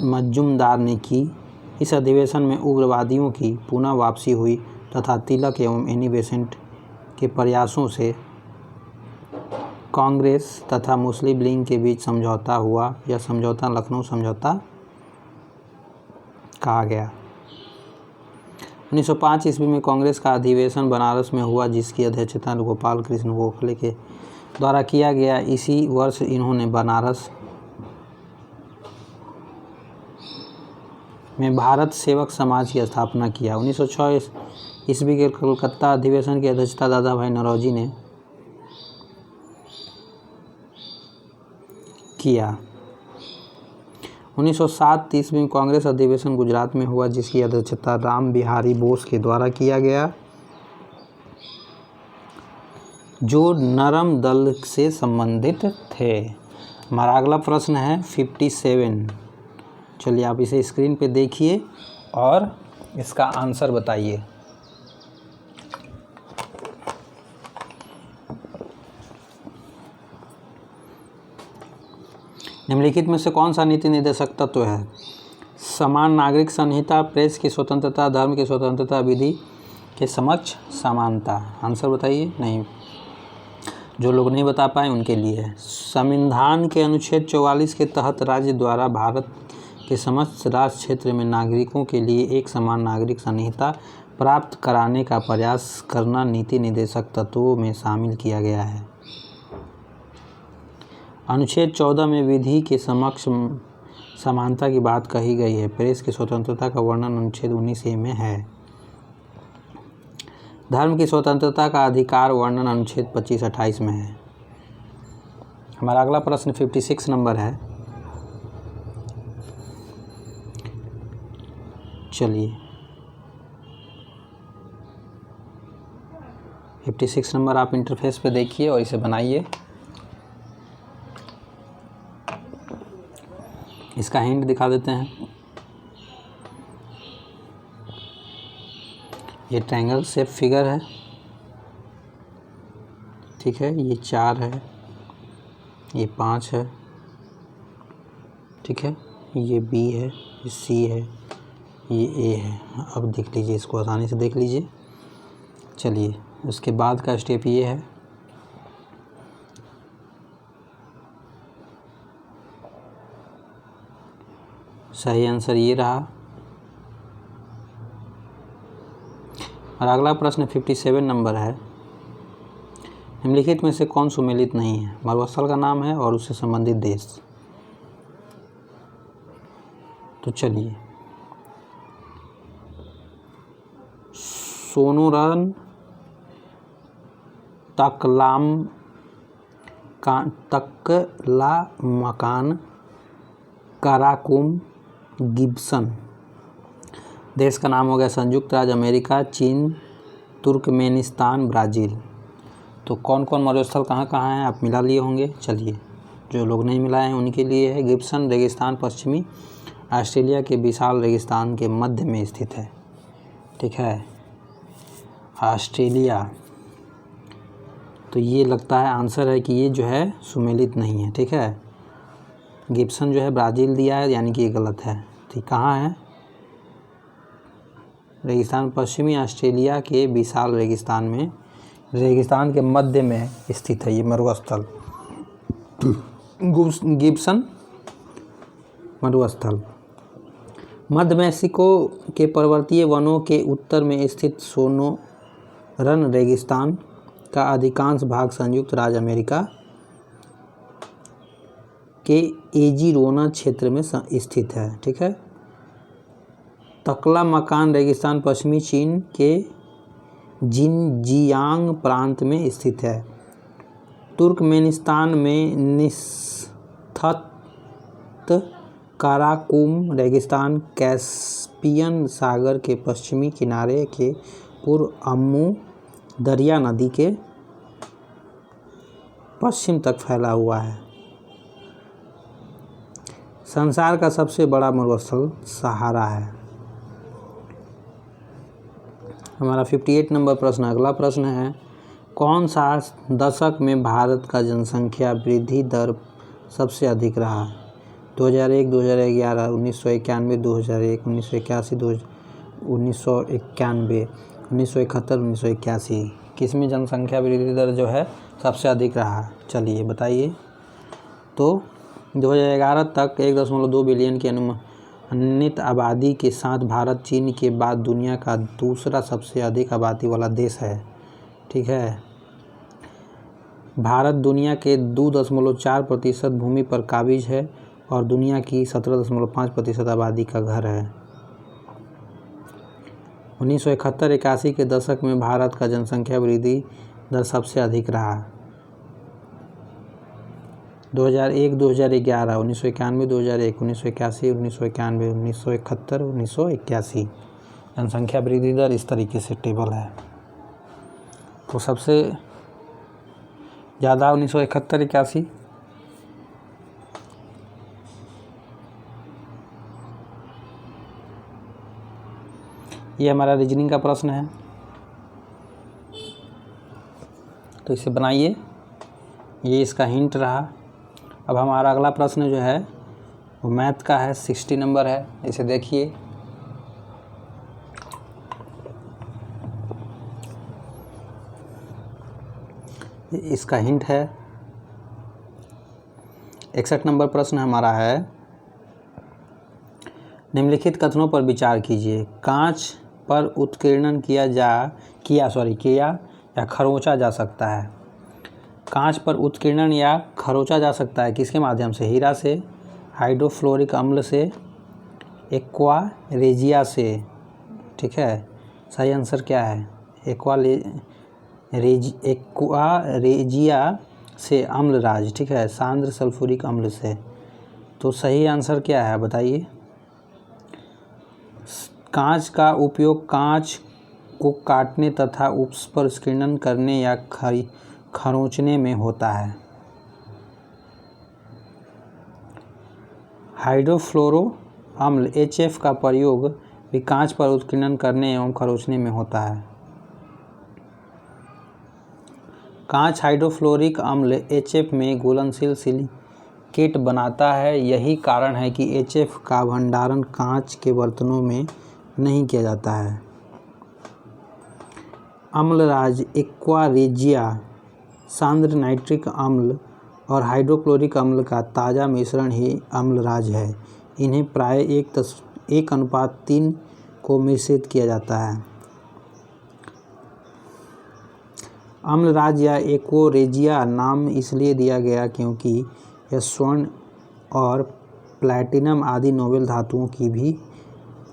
मजूमदार ने की। इस अधिवेशन में उग्रवादियों की पुनः वापसी हुई तथा तिलक एवं एनी बेसेंट के प्रयासों से कांग्रेस तथा मुस्लिम लीग के बीच समझौता हुआ। यह समझौता लखनऊ समझौता कहा गया। 1905 ईस्वी में कांग्रेस का अधिवेशन बनारस में हुआ, जिसकी अध्यक्षता गोपाल कृष्ण गोखले के द्वारा किया गया। इसी वर्ष इन्होंने बनारस में भारत सेवक समाज की स्थापना किया। 1906 ईस्वी के कलकत्ता अधिवेशन की अध्यक्षता दादा भाई नौरोजी ने किया। 1907 ईस्वी में कांग्रेस अधिवेशन गुजरात में हुआ, जिसकी अध्यक्षता राम बिहारी बोस के द्वारा किया गया, जो नरम दल से संबंधित थे। हमारा अगला प्रश्न है 57। चलिए आप इसे स्क्रीन पे देखिए और इसका आंसर बताइए। निम्नलिखित में से कौन सा नीति निर्देशक तत्व है? समान नागरिक संहिता, प्रेस की स्वतंत्रता, धर्म की स्वतंत्रता, विधि के समक्ष समानता। आंसर बताइए। नहीं, जो लोग नहीं बता पाए उनके लिए है। संविधान के अनुच्छेद 44 के तहत राज्य द्वारा भारत के समस्त राज क्षेत्र में नागरिकों के लिए एक समान नागरिक संहिता प्राप्त कराने का प्रयास करना नीति निर्देशक तत्वों में शामिल किया गया है। अनुच्छेद 14 में विधि के समक्ष समानता की बात कही गई है। प्रेस की स्वतंत्रता का वर्णन अनुच्छेद 19A में है। धर्म की स्वतंत्रता का अधिकार वर्णन अनुच्छेद 25-28 में है। हमारा अगला प्रश्न 56 नंबर है। चलिए 56 नंबर आप इंटरफेस पे देखिए और इसे बनाइए। इसका हिंट दिखा देते हैं। ये ट्रायंगल शेप फिगर है, ठीक है। ये 4 है, ये 5 है, ठीक है। ये B है, ये C है, ये A है। अब देख लीजिए, इसको आसानी से देख लीजिए। चलिए उसके बाद का स्टेप ये है। सही आंसर ये रहा। और अगला प्रश्न 57 नंबर है। निम्नलिखित में से कौन सुमेलित नहीं है? मरुस्थल का नाम है और उससे संबंधित देश। तो चलिए सोनोरन, तकलामकान, काराकोरम, गिब्सन। देश का नाम हो गया संयुक्त राज्य अमेरिका, चीन, तुर्कमेनिस्तान, ब्राज़ील। तो कौन कौन मरुस्थल कहाँ कहाँ हैं आप मिला लिए होंगे। चलिए जो लोग नहीं मिलाए हैं उनके लिए है। गिब्सन रेगिस्तान पश्चिमी ऑस्ट्रेलिया के विशाल रेगिस्तान के मध्य में स्थित है, ठीक है, ऑस्ट्रेलिया। तो ये लगता है आंसर है कि ये जो है सुमेलित नहीं है, ठीक है। गिब्सन जो है ब्राज़ील दिया है, यानी कि ये गलत है। ठीक, कहाँ है? रेगिस्तान पश्चिमी ऑस्ट्रेलिया के विशाल रेगिस्तान में, रेगिस्तान के मध्य में स्थित है ये मरुस्थल, गिब्सन मरुस्थल। मध्य मेक्सिको के पर्वतीय वनों के उत्तर में स्थित सोनोरन रेगिस्तान का अधिकांश भाग संयुक्त राज्य अमेरिका के एरिज़ोना क्षेत्र में स्थित है, ठीक है। तकलामकान रेगिस्तान पश्चिमी चीन के जिनजियांग प्रांत में स्थित है। तुर्कमेनिस्तान में निस्थित काराकोरम रेगिस्तान कैस्पियन सागर के पश्चिमी किनारे के पूर्व अम्मू दरिया नदी के पश्चिम तक फैला हुआ है। संसार का सबसे बड़ा मरुस्थल सहारा है। हमारा 58 नंबर प्रश्न अगला प्रश्न है। कौन सा दशक में भारत का जनसंख्या वृद्धि दर सबसे अधिक रहा? 2001, 2011, 1991, 2001, 1981, 1991, 1971, 1981। किसमें जनसंख्या वृद्धि दर जो है सबसे अधिक रहा? चलिए बताइए। तो 2011 तक 1.2 बिलियन की अनुमानित आबादी के साथ भारत चीन के बाद दुनिया का दूसरा सबसे अधिक आबादी वाला देश है, ठीक है। भारत दुनिया के 2.4% भूमि पर काबिज है और दुनिया की 17.5% आबादी का घर है। 1971-81 के दशक में भारत का जनसंख्या वृद्धि दर सबसे अधिक रहा। 2001, 2011, 1991, 2001, 1981, 1991, 1971, 1981 जनसंख्या वृद्धि दर इस तरीके से टेबल है। तो सबसे ज़्यादा 1971-81, ये हमारा रीजनिंग का प्रश्न है, तो इसे बनाइए, ये इसका हिंट रहा। अब हमारा अगला प्रश्न जो है वो मैथ का है, 60 नंबर है, इसे देखिए। इसका हिंट है, 61 नंबर प्रश्न हमारा है, निम्नलिखित कथनों पर विचार कीजिए। कांच पर उत्कीर्णन किया या खरोंचा जा सकता है। कांच पर उत्कीर्णन या खरोंचा जा सकता है किसके माध्यम से? हीरा से, हाइड्रोफ्लोरिक अम्ल से, एक्वा रेजिया से। ठीक है, सही आंसर क्या है? एक्वा रेजिया से अम्लराज। ठीक है, सांद्र सल्फ्यूरिक अम्ल से। तो सही आंसर क्या है बताइए? कांच का उपयोग कांच को काटने तथा उस पर उत्कीर्णन करने या खरोंचने में होता है। हाइड्रोफ्लोरो अम्ल HF का प्रयोग भी कांच पर उत्कीर्णन करने एवं खरोंचने में होता है। कांच हाइड्रोफ्लोरिक अम्ल HF में घुलनशील सिलिकेट बनाता है। यही कारण है कि HF का भंडारण कांच के बर्तनों में नहीं किया जाता है। अम्लराज एक्वा रेजिया सांद्र नाइट्रिक अम्ल और हाइड्रोक्लोरिक अम्ल का ताज़ा मिश्रण ही अम्लराज है। इन्हें प्रायः 1:3 को मिश्रित किया जाता है। अम्लराज या एक्वा-रेजिया नाम इसलिए दिया गया क्योंकि यह स्वर्ण और प्लैटिनम आदि नोबेल धातुओं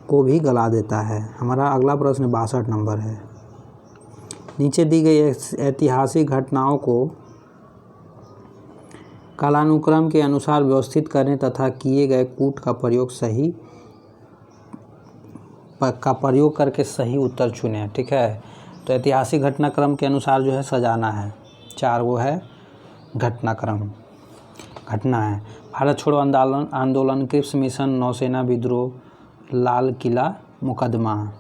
को भी गला देता है। हमारा अगला प्रश्न 62 नंबर है। नीचे दी गई ऐतिहासिक घटनाओं को कालानुक्रम के अनुसार व्यवस्थित करने तथा किए गए कूट का प्रयोग करके सही उत्तर चुनें। ठीक है, तो ऐतिहासिक घटनाक्रम के अनुसार जो है सजाना है। 4 वो है घटना है। भारत छोड़ो आंदोलन, क्रिप्स मिशन, नौसेना विद्रोह, लाल किला मुकदमा।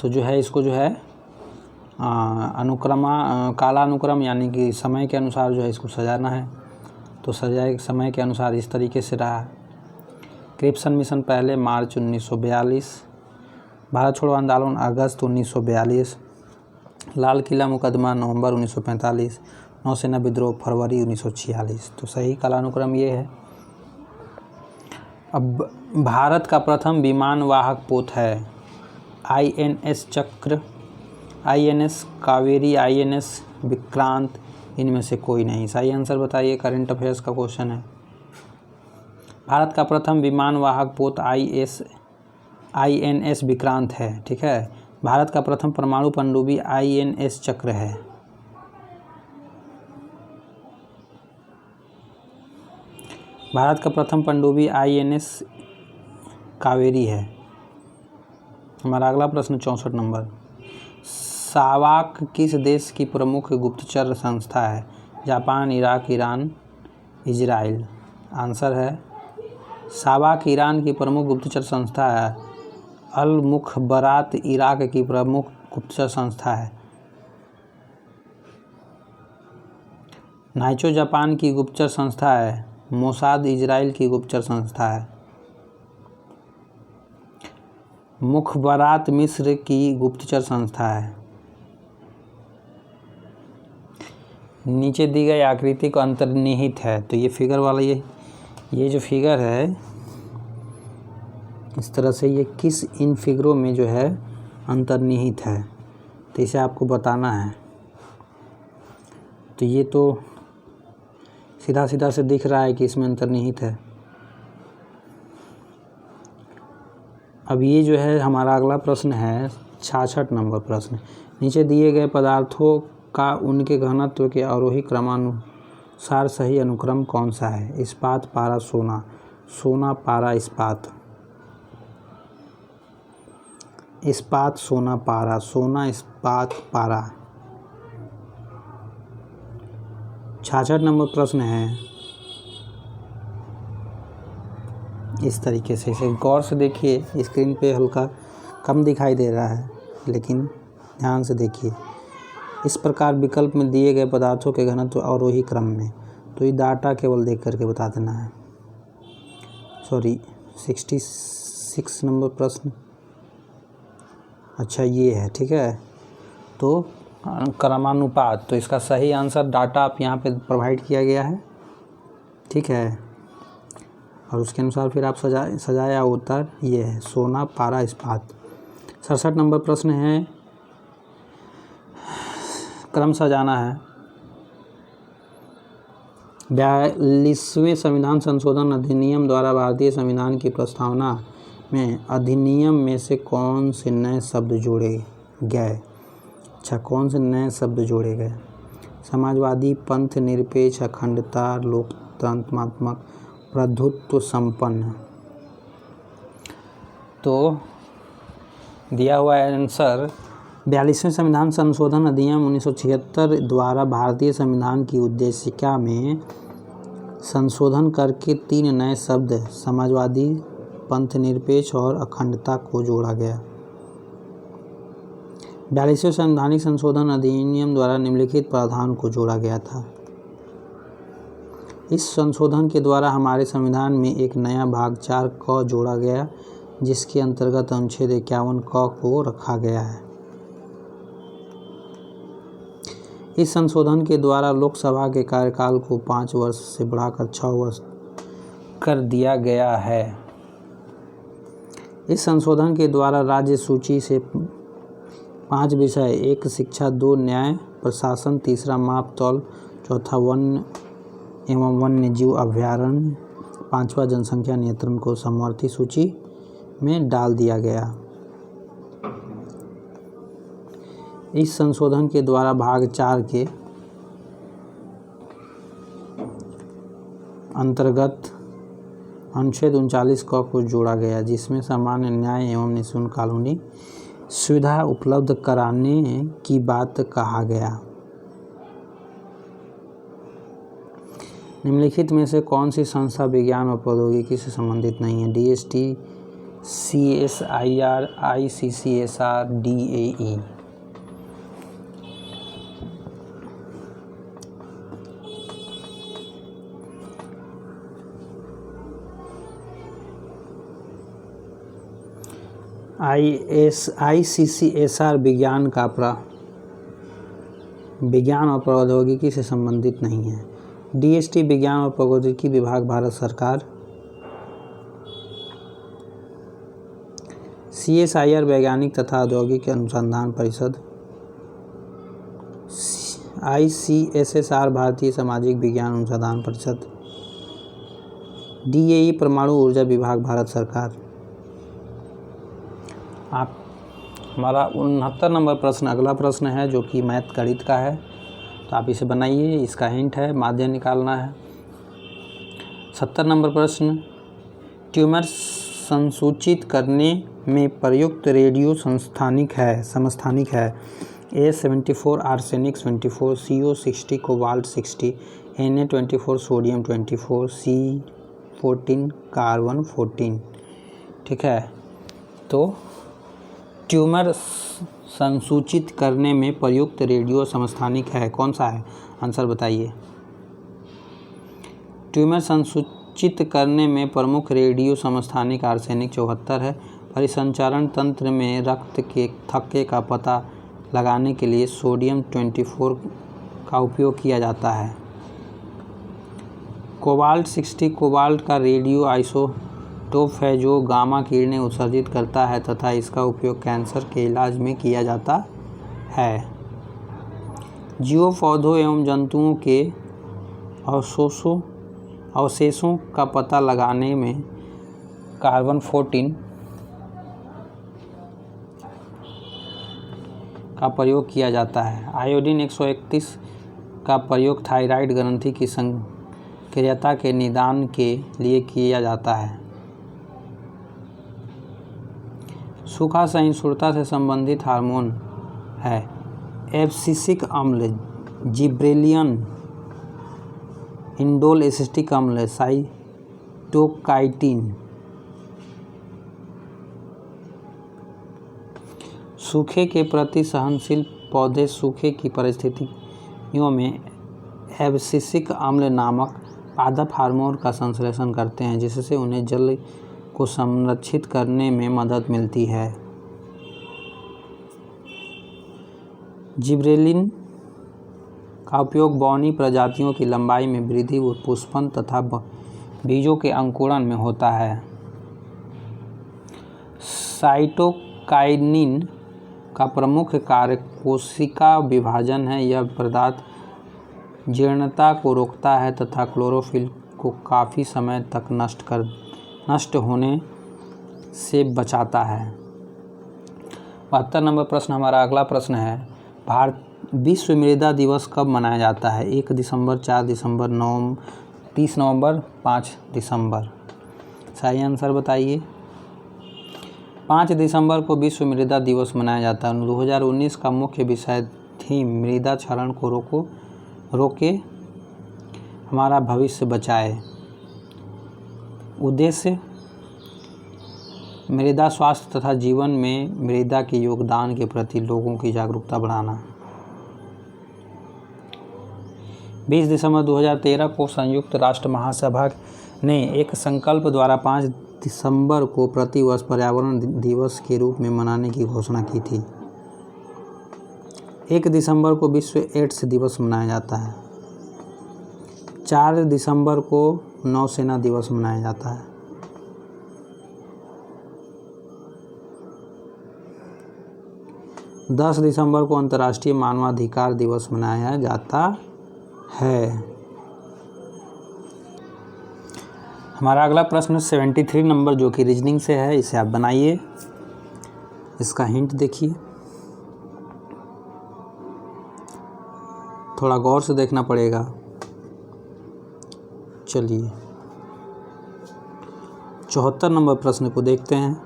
तो जो है इसको जो है कालानुक्रम यानी कि समय के अनुसार जो है इसको सजाना है। तो समय के अनुसार इस तरीके से रहा। क्रिप्स मिशन पहले मार्च 1942, भारत छोड़ो आंदोलन अगस्त 1942, लाल किला मुकदमा नवंबर 1945, नौसेना विद्रोह फरवरी 1946। तो सही कालानुक्रम ये है। अब भारत का प्रथम विमान वाहक पोत है INS चक्र, INS कावेरी, INS विक्रांत, इनमें से कोई नहीं। सही आंसर बताइए, करंट अफेयर्स का क्वेश्चन है। भारत का प्रथम विमान वाहक पोत INS विक्रांत है। ठीक है, भारत का प्रथम परमाणु पनडुब्बी INS चक्र है। भारत का प्रथम पनडुब्बी INS कावेरी है। हमारा अगला प्रश्न 64 नंबर। सावाक किस देश की प्रमुख गुप्तचर संस्था है? Japan, Iraq, Iran, Israel. Answer है सावाक ईरान की प्रमुख गुप्तचर संस्था है। अल मुखबरात इराक की प्रमुख गुप्तचर संस्था है। नाइचो जापान की गुप्तचर संस्था है। मोसाद इजराइल की गुप्तचर संस्था है। मुखबरात मिस्र की गुप्तचर संस्था है। नीचे दी गई आकृति को अंतर्निहित है। तो ये फिगर वाला ये जो फिगर है इस तरह से, ये किस इन फिगरों में जो है अंतर्निहित है, तो इसे आपको बताना है। तो ये तो सीधा सीधा से दिख रहा है कि इसमें अंतर्निहित है। अब ये जो है हमारा अगला प्रश्न है 66 नंबर प्रश्न। नीचे दिए गए पदार्थों का उनके घनत्व के आरोही क्रमानुसार सही अनुक्रम कौन सा है? इस्पात, पारा, सोना। सोना, पारा, इस्पात। इस्पात, सोना, पारा। सोना, इस्पात, पारा। 66 नंबर प्रश्न है इस तरीके से। इसे गौर से देखिए, स्क्रीन पे हल्का कम दिखाई दे रहा है, लेकिन ध्यान से देखिए। इस प्रकार विकल्प में दिए गए पदार्थों के घनत्व आरोही क्रम में, तो ये डाटा केवल देख करके बता देना है। 66 नंबर प्रश्न, अच्छा ये है, ठीक है। तो क्रमानुपात, तो इसका सही आंसर डाटा आप यहाँ पे प्रोवाइड किया गया है, ठीक है। और उसके अनुसार फिर आप सजाया उत्तर ये है, सोना, पारा, इस्पात। 67 नंबर प्रश्न है, क्रम सजाना है। 42वें संविधान संशोधन अधिनियम द्वारा भारतीय संविधान की प्रस्तावना में अधिनियम में से कौन से नए शब्द जोड़े गए? अच्छा, कौन से नए शब्द जोड़े गए? समाजवादी, पंथ निरपेक्ष, अखंडता, लोकतंत्रात्मक, प्रभुत्व संपन्न। तो दिया हुआ आंसर 42वें संविधान संशोधन अधिनियम 1976 द्वारा भारतीय संविधान की उद्देशिका में संशोधन करके 3 नए शब्द समाजवादी, पंथ निरपेक्ष और अखंडता को जोड़ा गया। 42वें संवैधानिक संशोधन अधिनियम द्वारा निम्नलिखित प्रावधान को जोड़ा गया था। इस संशोधन के द्वारा हमारे संविधान में एक नया भाग 4 क जोड़ा गया, जिसके अंतर्गत अनुच्छेद 51 क को रखा गया है। इस संशोधन के द्वारा लोकसभा के कार्यकाल को 5 वर्ष से बढ़ाकर 6 वर्ष कर दिया गया है। इस संशोधन के द्वारा राज्य सूची से 5 विषय, 1 शिक्षा, 2 न्याय प्रशासन, 3 माप तौल, 4 वन एवं वन्य जीव अभयारण्य, 5वां जनसंख्या नियंत्रण को समवर्ती सूची में डाल दिया गया। इस संशोधन के द्वारा भाग 4 के अंतर्गत अनुच्छेद 39 क को जोड़ा गया, जिसमें सामान्य न्याय एवं निःशुल्क कानूनी सुविधा उपलब्ध कराने की बात कहा गया। निम्नलिखित में से कौन सी संस्था विज्ञान और प्रौद्योगिकी से संबंधित नहीं है? DST, CSIR, ICCSR, DAE। ICCSR विज्ञान और प्रौद्योगिकी से संबंधित नहीं है। DST विज्ञान और प्रौद्योगिकी विभाग भारत सरकार। CSIR वैज्ञानिक तथा औद्योगिक अनुसंधान परिषद। ICSSR भारतीय सामाजिक विज्ञान अनुसंधान परिषद। DAE परमाणु ऊर्जा विभाग भारत सरकार। आप हमारा 69 नंबर प्रश्न अगला प्रश्न है, जो कि मैथ गणित का है, तो आप इसे बनाइए। इसका हिंट है, माध्य निकालना है। 70 नंबर प्रश्न, ट्यूमर संसूचित करने में प्रयुक्त रेडियो समस्थानिक है A74 arsenic 24, CO 60 cobalt 60, Na 24 sodium 24, C14 carbon 14, ठीक है। तो ट्यूमर संसूचित करने में प्रयुक्त रेडियो समस्थानिक है, कौन सा है? आंसर बताइए। ट्यूमर संसूचित करने में प्रमुख रेडियो समस्थानिक आर्सेनिक 74 है। परिसंचरण तंत्र में रक्त के थक्के का पता लगाने के लिए सोडियम 24 का उपयोग किया जाता है। कोबाल्ट 60 कोबाल्ट का रेडियो आइसोटोप है, जो गामा किरणें उत्सर्जित करता है तथा इसका उपयोग कैंसर के इलाज में किया जाता है। जीवों, पौधों एवं जंतुओं के अवशेषों का पता लगाने में कार्बन 14 का प्रयोग किया जाता है? आयोडीन 131 का प्रयोग थायराइड ग्रंथि की सक्रियता के निदान के लिए किया जाता है। सूखा सहिष्णुता से संबंधित हार्मोन है एब्सिसिक अम्ल, जिब्रेलियन, इंडोल एसिटिक अम्ल, साइटोकाइटिन। सूखे के प्रति सहनशील पौधे सूखे की परिस्थितियों में एब्सिसिक अम्ल नामक पादप हार्मोन का संश्लेषण करते हैं, जिससे उन्हें जल को संरक्षित करने में मदद मिलती है। जिब्रेलिन का उपयोग बौनी प्रजातियों की लंबाई में वृद्धि, पुष्पन तथा बीजों के अंकुरण में होता है। साइटोकाइनिन का प्रमुख कार्य कोशिका विभाजन है। यह पदार्थ जीर्णता को रोकता है तथा क्लोरोफिल को काफ़ी समय तक नष्ट होने से बचाता है। 72 नंबर प्रश्न हमारा अगला प्रश्न है, विश्व मृदा दिवस कब मनाया जाता है? 1 दिसंबर, 4 दिसंबर, 30 नवंबर, 5 दिसंबर। सही आंसर बताइए। 5 दिसंबर को विश्व मृदा दिवस मनाया जाता है। 2019 का मुख्य विषय थीम मृदा क्षरण को रोके हमारा भविष्य बचाए। उद्देश्य मृदा स्वास्थ्य तथा जीवन में मृदा के योगदान के प्रति लोगों की जागरूकता बढ़ाना। 20 दिसंबर 2013 को संयुक्त राष्ट्र महासभा ने एक संकल्प द्वारा 5 दिसंबर को प्रतिवर्ष पर्यावरण दिवस के रूप में मनाने की घोषणा की थी। 1 दिसंबर को विश्व एड्स दिवस मनाया जाता है। 4 दिसंबर को नौसेना दिवस मनाया जाता है। 10 दिसंबर को अंतर्राष्ट्रीय मानवाधिकार दिवस मनाया जाता है। हमारा अगला प्रश्न 73 नंबर जो कि रीजनिंग से है, इसे आप बनाइए। इसका हिंट देखिए, थोड़ा गौर से देखना पड़ेगा। चलिए 74 नंबर प्रश्न को देखते हैं।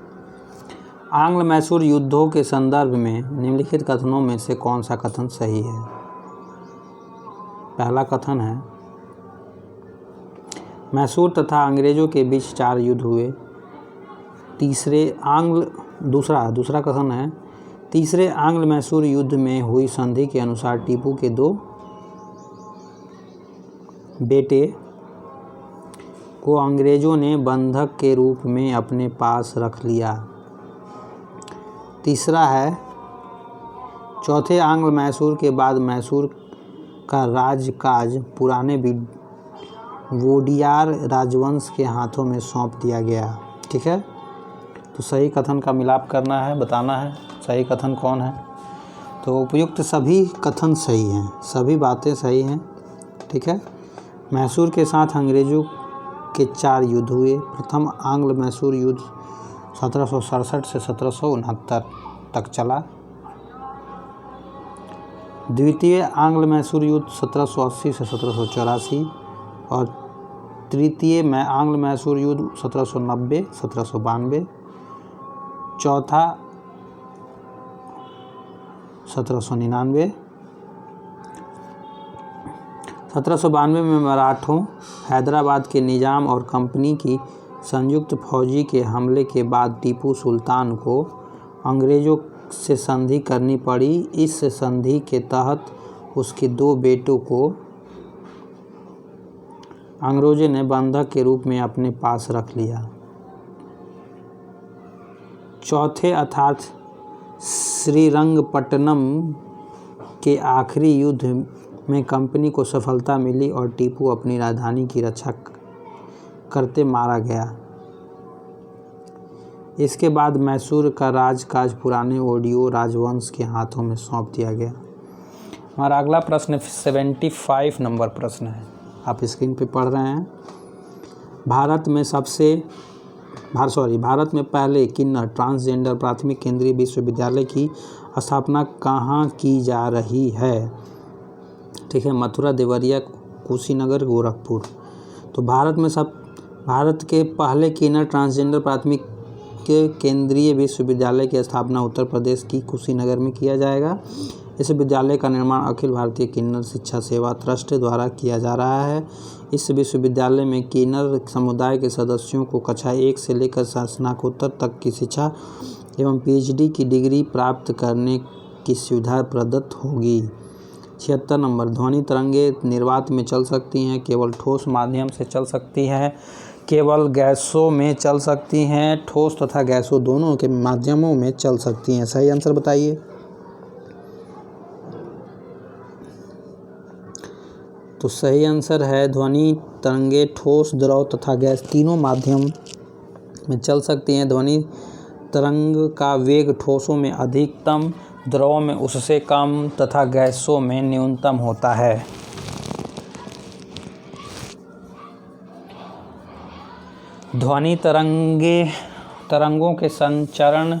आंग्ल मैसूर युद्धों के संदर्भ में निम्नलिखित कथनों में से कौन सा कथन सही है? पहला कथन है, मैसूर तथा अंग्रेजों के बीच 4 युद्ध हुए। दूसरा कथन है, तीसरे आंग्ल मैसूर युद्ध में हुई संधि के अनुसार टीपू के 2 बेटे को अंग्रेजों ने बंधक के रूप में अपने पास रख लिया। तीसरा है, चौथे आंग्ल मैसूर के बाद मैसूर का राजकाज पुराने वोडियार राजवंश के हाथों में सौंप दिया गया। ठीक है, तो सही कथन का मिलाप करना है, बताना है सही कथन कौन है। तो उपयुक्त सभी कथन सही हैं, सभी बातें सही हैं। ठीक है, मैसूर के साथ अंग्रेजों के 4 युद्ध हुए। प्रथम आंग्ल मैसूर युद्ध 1767 से 1769 तक चला। द्वितीय आंग्ल मैसूर युद्ध 1780 से 1784 और तृतीय आंग्ल मैसूर युद्ध 1790-1792। चौथा 1799। 1792 में मराठों, हैदराबाद के निजाम और कंपनी की संयुक्त फौजी के हमले के बाद टीपू सुल्तान को अंग्रेज़ों से संधि करनी पड़ी। इस संधि के तहत उसके 2 बेटों को अंग्रेज़ों ने बंधक के रूप में अपने पास रख लिया। चौथे अर्थात श्रीरंगपट्टनम के आखिरी युद्ध में कंपनी को सफलता मिली और टीपू अपनी राजधानी की रक्षा करते मारा गया। इसके बाद मैसूर का राजकाज पुराने ओडियो राजवंश के हाथों में सौंप दिया गया। हमारा अगला प्रश्न 75 नंबर प्रश्न है, आप स्क्रीन पे पढ़ रहे हैं। भारत में पहले किन्नर ट्रांसजेंडर प्राथमिक केंद्रीय विश्वविद्यालय की स्थापना कहाँ की जा रही है? ठीक है, मथुरा, देवरिया, कुशीनगर, गोरखपुर। तो भारत के पहले किन्नर ट्रांसजेंडर प्राथमिक केंद्रीय विश्वविद्यालय की स्थापना उत्तर प्रदेश की कुशीनगर में किया जाएगा। इस विद्यालय का निर्माण अखिल भारतीय किन्नर शिक्षा सेवा ट्रस्ट द्वारा किया जा रहा है। इस विश्वविद्यालय में किन्नर समुदाय के सदस्यों को कक्षा 1 से लेकर स्नातकोत्तर तक की शिक्षा एवं PhD की डिग्री प्राप्त करने की सुविधा प्रदत्त होगी। 76 नंबर, ध्वनि तरंगे निर्वात में चल सकती हैं, केवल ठोस माध्यम से चल सकती हैं, केवल गैसों में चल सकती हैं, ठोस तथा गैसों दोनों के माध्यमों में चल सकती हैं। सही आंसर बताइए। तो सही आंसर है ध्वनि तरंगे ठोस, द्रव तथा गैस तीनों माध्यम में चल सकती हैं। ध्वनि तरंग का वेग ठोसों में अधिकतम, द्रव में उससे कम तथा गैसों में न्यूनतम होता है। ध्वनि तरंगों के संचरण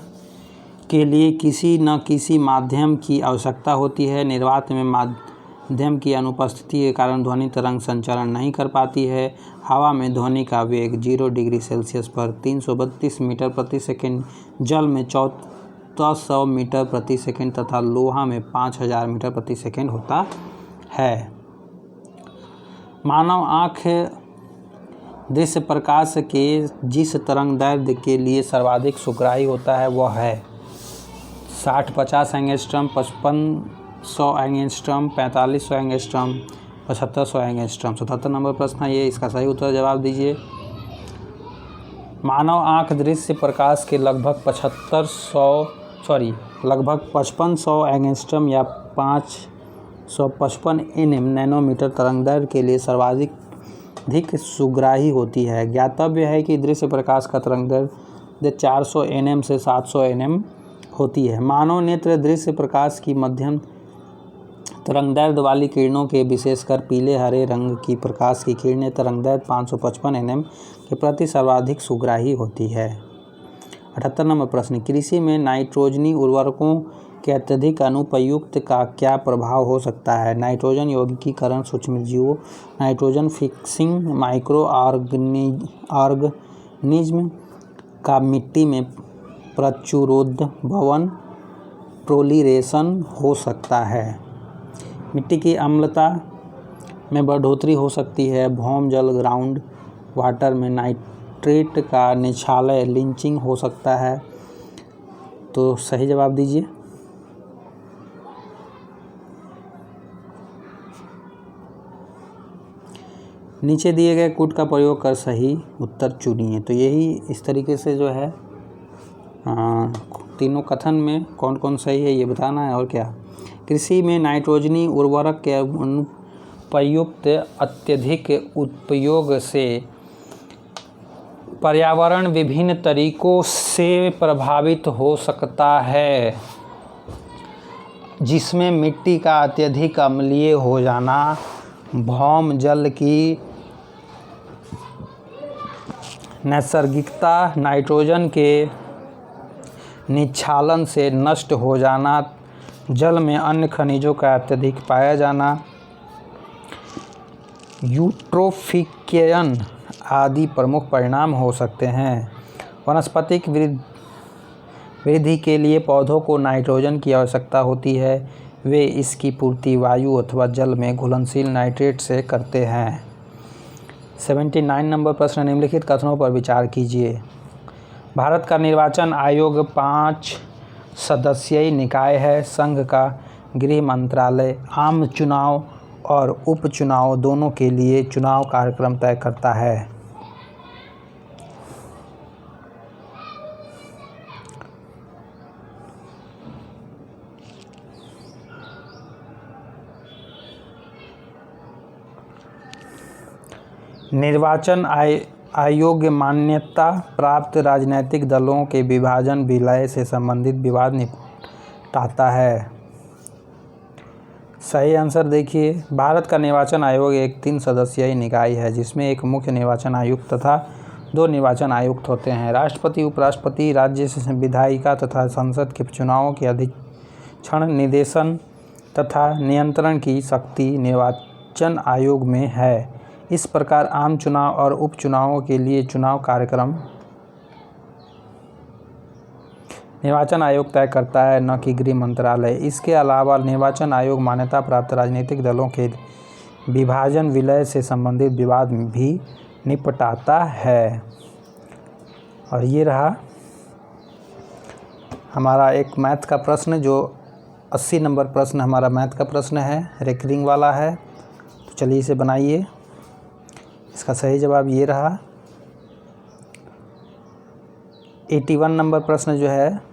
के लिए किसी न किसी माध्यम की आवश्यकता होती है। निर्वात में माध्यम की अनुपस्थिति के कारण ध्वनि तरंग संचरण नहीं कर पाती है। हवा में ध्वनि का वेग 0 डिग्री सेल्सियस पर 332 मीटर प्रति सेकंड, जल में 1400 मीटर प्रति सेकंड तथा लोहा में 5000 मीटर प्रति सेकंड होता है। मानव आँख दृश्य प्रकाश के जिस तरंगदैर्ध्य के लिए सर्वाधिक सुग्राही होता है वह है 60-50 angstrom, 5500 angstrom, 4500 angstrom, 7500 angstrom. 77 number प्रश्न है ये, इसका सही उत्तर जवाब दीजिए। मानव आँख दृश्य प्रकाश के लगभग 5500 एंगस्ट्रम या 555 नैनोमीटर तरंगदैर्ध्य के लिए सर्वाधिक सुग्राही होती है। ज्ञातव्य है कि दृश्य प्रकाश का तरंगदैर्ध्य 400 nm से 700 nm होती है। मानव नेत्र दृश्य प्रकाश की मध्यम तरंगदैर्ध्य वाली किरणों के, विशेषकर पीले हरे रंग की प्रकाश की किरणें तरंगदैर्ध्य 555 nm के प्रति सर्वाधिक सुग्राही होती है। 78 नंबर प्रश्न, कृषि में नाइट्रोजनी उर्वरकों के अत्यधिक अनुपयुक्त का क्या प्रभाव हो सकता है? नाइट्रोजन यौगिकीकरण, सूक्ष्मजीवों, नाइट्रोजन फिक्सिंग, माइक्रो ऑर्गेनिज्म का मिट्टी में प्रचुरोद्भवन, प्रोलिफरेशन हो सकता है। मिट्टी की अम्लता में बढ़ोतरी हो सकती है। भौम जल, ग्राउंड वाटर में नाइट्रेट का निछालय, लीचिंग हो सकता है। तो सही जवाब दीजिए। नीचे दिए गए कूट का प्रयोग कर सही उत्तर चुनिए। तो यही इस तरीके से जो है तीनों कथन में कौन कौन सही है ये बताना है। और क्या, कृषि में नाइट्रोजनी उर्वरक के अनुपयुक्त अत्यधिक उपयोग से पर्यावरण विभिन्न तरीकों से प्रभावित हो सकता है, जिसमें मिट्टी का अत्यधिक अम्लीय हो जाना, भौम जल की नैसर्गिकता, नाइट्रोजन के निक्षालन से नष्ट हो जाना, जल में अन्य खनिजों का अत्यधिक पाया जाना, यूट्रोफिकेशन आदि प्रमुख परिणाम हो सकते हैं। वनस्पतिक वृद्धि के लिए पौधों को नाइट्रोजन की आवश्यकता होती है। वे इसकी पूर्ति वायु अथवा जल में घुलनशील नाइट्रेट से करते हैं। 79 नंबर प्रश्न, निम्नलिखित कथनों पर विचार कीजिए। भारत का निर्वाचन आयोग 5 सदस्यीय निकाय है। संघ का गृह मंत्रालय आम चुनाव और उपचुनाव दोनों के लिए चुनाव कार्यक्रम तय करता है। निर्वाचन आयोग मान्यता प्राप्त राजनीतिक दलों के विभाजन विलय से संबंधित विवाद निपटाता है। सही आंसर देखिए। भारत का निर्वाचन आयोग एक 3 सदस्यीय निकाय है, जिसमें एक मुख्य निर्वाचन आयुक्त तथा 2 निर्वाचन आयुक्त होते हैं। राष्ट्रपति, उपराष्ट्रपति, राज्य विधायिका तथा संसद के चुनावों की संरक्षण, निर्देशन तथा नियंत्रण की शक्ति निर्वाचन आयोग में है। इस प्रकार आम चुनाव और उपचुनावों के लिए चुनाव कार्यक्रम निर्वाचन आयोग तय करता है, न कि गृह मंत्रालय। इसके अलावा निर्वाचन आयोग मान्यता प्राप्त राजनीतिक दलों के विभाजन विलय से संबंधित विवाद भी निपटाता है। और ये रहा हमारा एक मैथ का प्रश्न, जो 80 नंबर प्रश्न हमारा मैथ का प्रश्न है, रेकरिंग वाला है। तो चलिए इसे बनाइए। इसका सही जवाब ये रहा। 81 नंबर प्रश्न जो है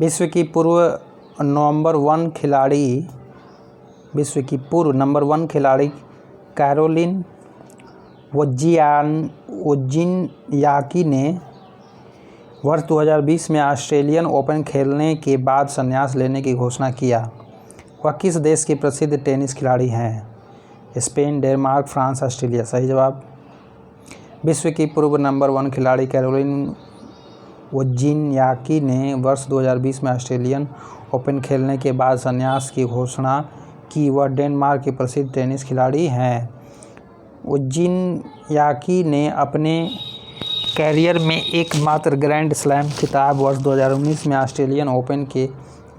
विश्व की पूर्व नंबर 1 खिलाड़ी कैरोलिन वोज्नियाकी ने वर्ष 2020 में ऑस्ट्रेलियन ओपन खेलने के बाद संन्यास लेने की घोषणा किया। वह किस देश की प्रसिद्ध टेनिस खिलाड़ी हैं? Spain, Denmark, France, Australia. सही जवाब। विश्व की पूर्व नंबर 1 खिलाड़ी कैरोलिन वोज्नियाकी ने वर्ष 2020 में ऑस्ट्रेलियन ओपन खेलने के बाद संन्यास की घोषणा की। वह डेनमार्क की प्रसिद्ध टेनिस खिलाड़ी हैं। वोज्नियाकी ने अपने कैरियर में एकमात्र ग्रैंड स्लैम खिताब वर्ष 2019 में ऑस्ट्रेलियन ओपन के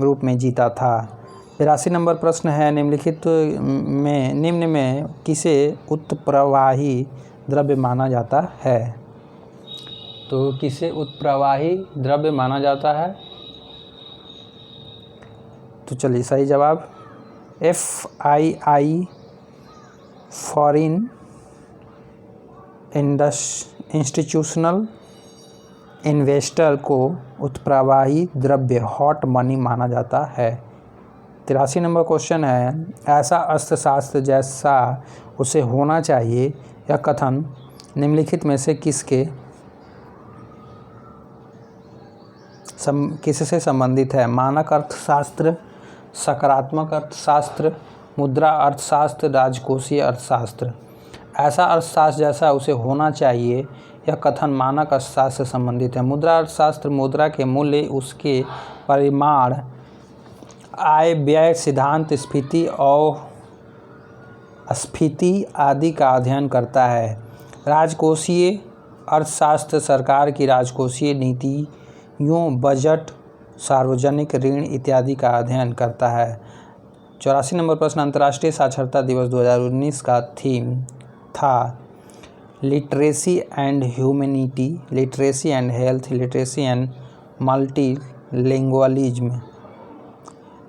रूप में जीता था। 82 नंबर प्रश्न है, निम्न में किसे उत्प्रवाही द्रव्य माना जाता है? तो किसे उत्प्रवाही द्रव्य माना जाता है? तो चलिए सही जवाब FII फॉरेन इंस्टीट्यूशनल इन्वेस्टर को उत्प्रवाही द्रव्य हॉट मनी माना जाता है। 83 नंबर क्वेश्चन है, ऐसा अर्थशास्त्र जैसा उसे होना चाहिए, यह कथन निम्नलिखित में से किससे संबंधित है? मानक अर्थशास्त्र, सकारात्मक अर्थशास्त्र, मुद्रा अर्थशास्त्र, राजकोषीय अर्थशास्त्र। ऐसा अर्थशास्त्र जैसा उसे होना चाहिए, यह कथन मानक अर्थशास्त्र से संबंधित है। मुद्रा अर्थशास्त्र मुद्रा के मूल्य, उसके परिमाण, आय व्यय सिद्धांत, स्फीति और अस्फीति आदि का अध्ययन करता है। राजकोषीय अर्थशास्त्र सरकार की राजकोषीय नीतियों, बजट, सार्वजनिक ऋण इत्यादि का अध्ययन करता है। 84 नंबर प्रश्न, अंतर्राष्ट्रीय साक्षरता दिवस 2019 का थीम था literacy and humanity, literacy and health, literacy and multilingualism,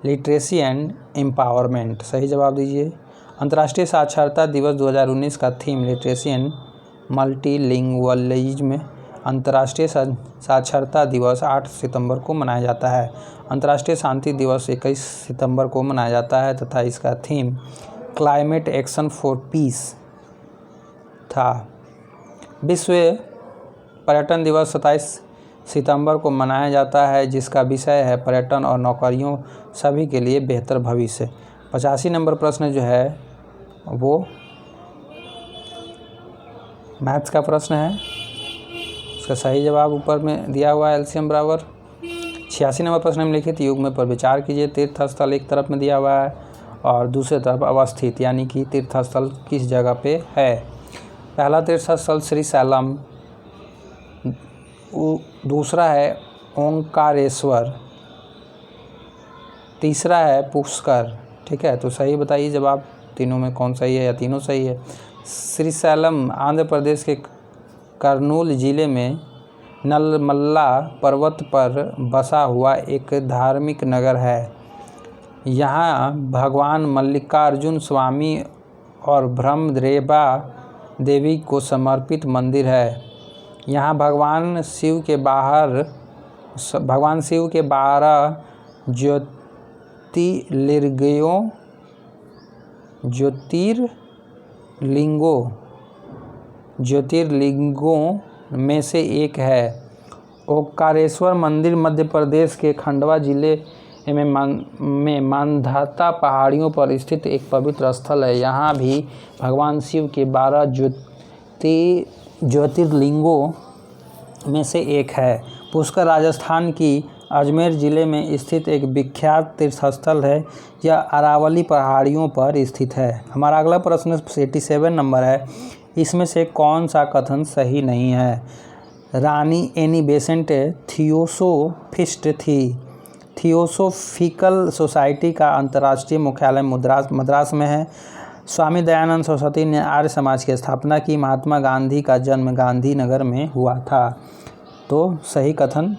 literacy and empowerment. सही जवाब दीजिए। अंतर्राष्ट्रीय साक्षरता दिवस 2019 का थीम लिटरेसी एंड मल्टीलिंगुअलिज्म। अंतर्राष्ट्रीय साक्षरता दिवस 8 सितंबर को मनाया जाता है। अंतर्राष्ट्रीय शांति दिवस 21 सितंबर को मनाया जाता है तथा इसका theme climate action for piece था। विश्व पर्यटन दिवस 27 सितंबर को मनाया जाता है, जिसका विषय है पर्यटन और नौकरियों सभी के लिए बेहतर भविष्य। 85 नंबर प्रश्न जो है वो मैथ्स का प्रश्न है। इसका सही जवाब ऊपर में दिया हुआ है, एलसीएम बराबर। 86 नंबर प्रश्न में लिखित युग्म पर विचार कीजिए। तीर्थस्थल एक तरफ में दिया हुआ है और दूसरे तरफ अवस्थित, यानी कि तीर्थस्थल किस जगह पे है। पहला तीर्थस्थल श्रीशैलम, दूसरा है ओंकारेश्वर, तीसरा है पुष्कर। ठीक है, तो सही बताइए जवाब, तीनों में कौन सही है या तीनों सही है। श्रीशैलम आंध्र प्रदेश के कर्नूल जिले में नलमल्ला पर्वत पर बसा हुआ एक धार्मिक नगर है। यहाँ भगवान मल्लिकार्जुन स्वामी और ब्रह्मदेवा देवी को समर्पित मंदिर है। यहाँ भगवान शिव के 12 ज्योतिर्लिंगों में से एक है। ओंकारेश्वर मंदिर मध्य प्रदेश के खंडवा जिले में मांधाता पहाड़ियों पर स्थित एक पवित्र स्थल है। यहाँ भी भगवान शिव के 12 ज्योतिर्लिंगों में से एक है। पुष्कर राजस्थान की अजमेर ज़िले में स्थित एक विख्यात तीर्थस्थल है। यह अरावली पहाड़ियों पर स्थित है। हमारा अगला प्रश्न 87 नंबर है। इसमें से कौन सा कथन सही नहीं है? रानी एनी बेसेंट थियोसोफिस्ट थी। थियोसोफिकल सोसाइटी का अंतर्राष्ट्रीय मुख्यालय मद्रास में है। स्वामी दयानंद सरस्वती ने आर्य समाज की स्थापना की। महात्मा गांधी का जन्म गांधीनगर में हुआ था। तो सही कथन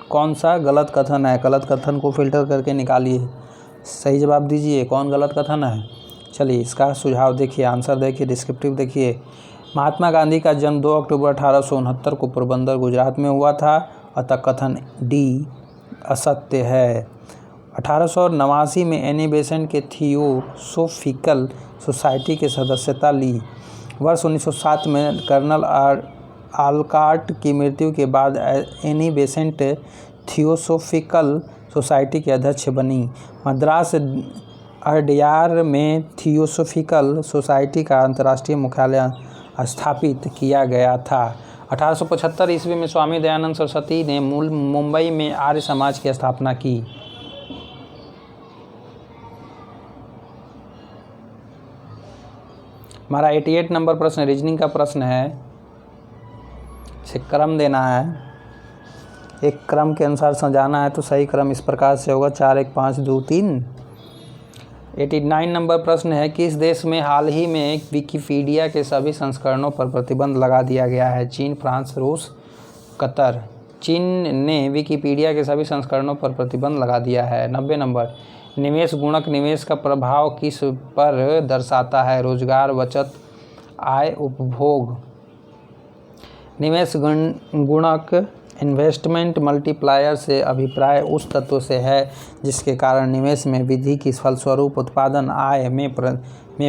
कौन सा गलत कथन है? गलत कथन को फिल्टर करके निकालिए, सही जवाब दीजिए। कौन गलत कथन है? चलिए इसका सुझाव देखिए, आंसर देखिए, डिस्क्रिप्टिव देखिए। महात्मा गांधी का जन्म 2 अक्टूबर 1869 को पोरबंदर गुजरात में हुआ था, अतः कथन डी असत्य है। 1889 में एनी बेसेंट के थियोसोफिकल सोसाइटी की सदस्यता ली। वर्ष 1907 में कर्नल आलकाट की मृत्यु के बाद एनी बेसेंट थियोसोफिकल सोसाइटी के अध्यक्ष बनी। मद्रास अडयार में थियोसोफिकल सोसाइटी का अंतर्राष्ट्रीय मुख्यालय स्थापित किया गया था। 1875 ईस्वी में स्वामी दयानंद सरस्वती ने मुंबई में आर्य समाज की स्थापना की। हमारा 88 नंबर प्रश्न रीजनिंग का प्रश्न है। इसे क्रम देना है, एक क्रम के अनुसार सजाना है। तो सही क्रम इस प्रकार से होगा 4 1 5 2 3। 89 नंबर प्रश्न है। किस देश में हाल ही में विकिपीडिया के सभी संस्करणों पर प्रतिबंध लगा दिया गया है? चीन, फ्रांस, रूस, कतर। चीन ने विकिपीडिया के सभी संस्करणों पर प्रतिबंध लगा दिया है। 90 नंबर निवेश गुणक निवेश का प्रभाव किस पर दर्शाता है? रोजगार, बचत, आय, उपभोग। निवेश गुणक इन्वेस्टमेंट मल्टीप्लायर से अभिप्राय उस तत्व से है जिसके कारण निवेश में वृद्धि की फलस्वरूप उत्पादन आय में